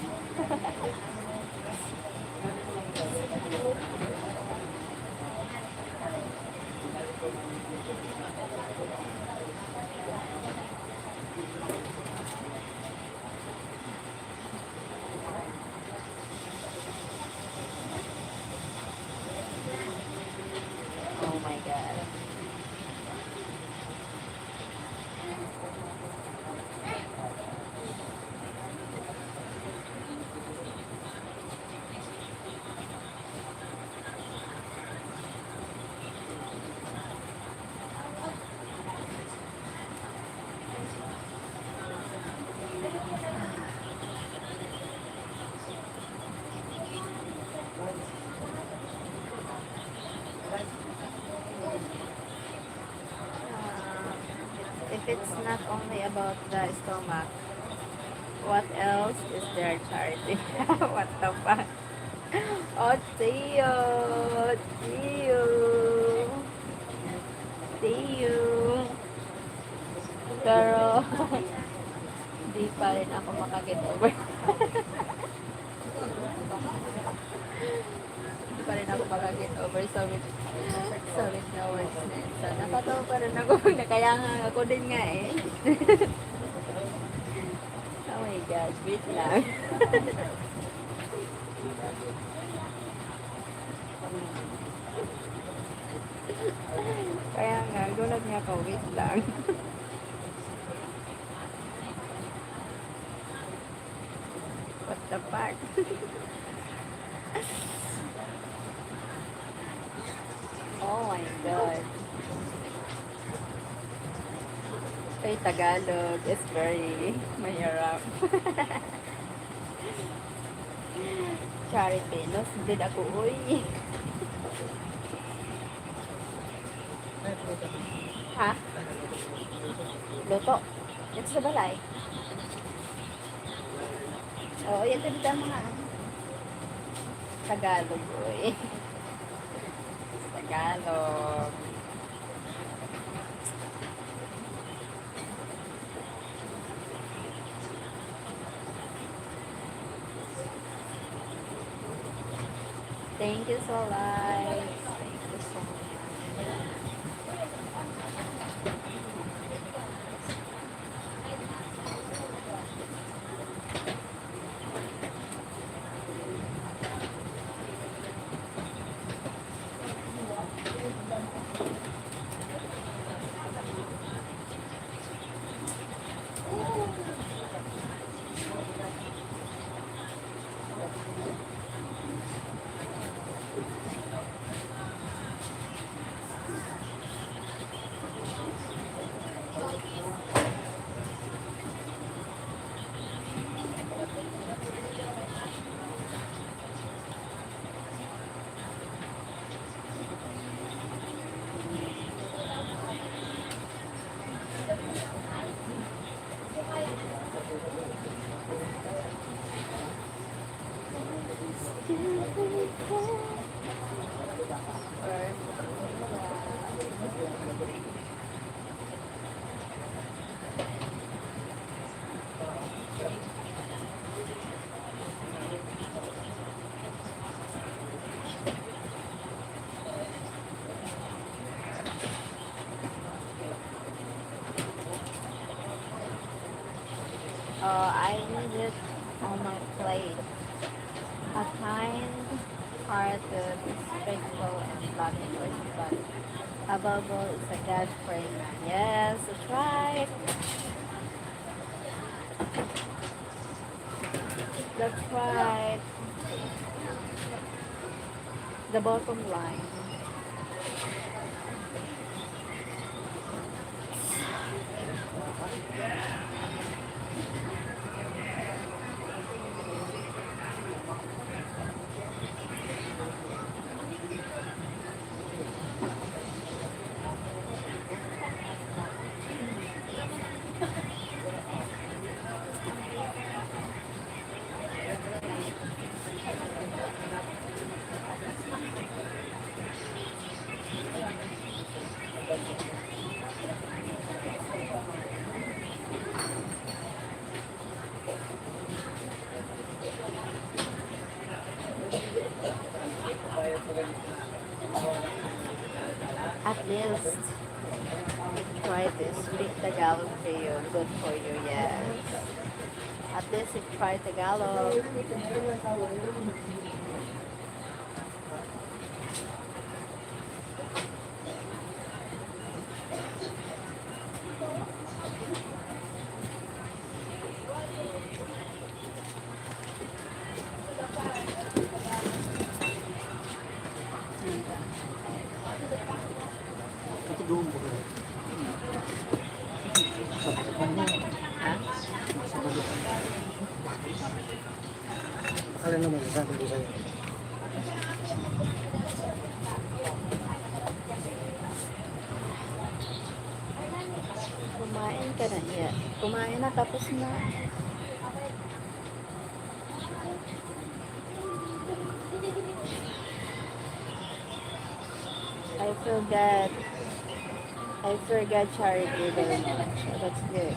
Oh my God. If it's not only about the stomach, what else is there, charity? What the fuck? Oh, see you. See you. See you. Pero, di pa rin ako makaget over. Di pa rin ako makaget over sa with no words na yun. So, napatawa pa rin ako na kaya nga ako din nga eh. Oh my gosh, wait lang. Kaya nga, gulat nga ako, wait lang. What the fuck? Oh my God. Ay, Tagalog is very mahirap. Charity, no? Sundin ako, uy. Ha? Luto. Ito sa balay. Oo, yan dito ang mga Tagalog, uy. Tagalog. Thank you so much. Thank you so much. I need it on my plate. A kind, hearted, respectful, and loving person. Above all, is a God friend. Yes, that's right. That's right. The bottom line. At least, try to speak Tagalog to you. Good for you, yes. At least you try Tagalog. Ha? Alin naman sabi ko sa'yo? Kumain ka na niya. Kumain na tapos na. I forgot Charity very much. So that's good.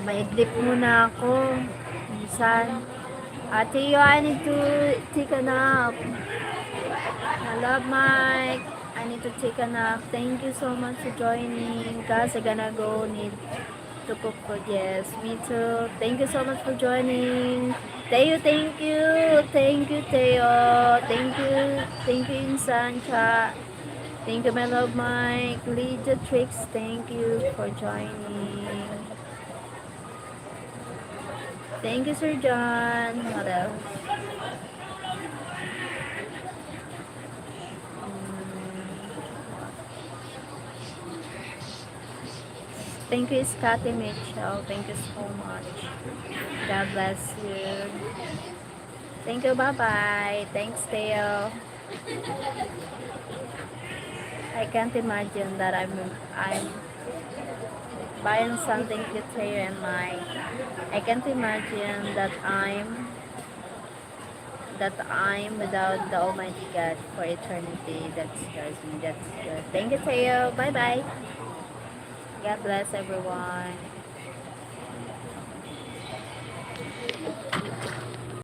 Maidlip muna ako. Minsan. Ate, I need to take a nap. I love Mike. I need to take a nap. Thank you so much for joining. Guys, I gonna go need to cook for yes. Me too. Thank you so much for joining. Teo, thank you. Thank you, Teo. Thank you. Thank you, Insan Cha. Thank you, my love Mike. Lead the tricks. Thank you for joining. Thank you, Sir John. What else? Thank you, Scotty Mitchell. Thank you so much. God bless you. Thank you. Bye-bye. Thanks, Theo. I can't imagine that I'm buying something to Theo and Mike. I can't imagine that I'm without the Almighty God for eternity. That scares me. That's good. Thank you, Theo. Bye-bye. God bless everyone.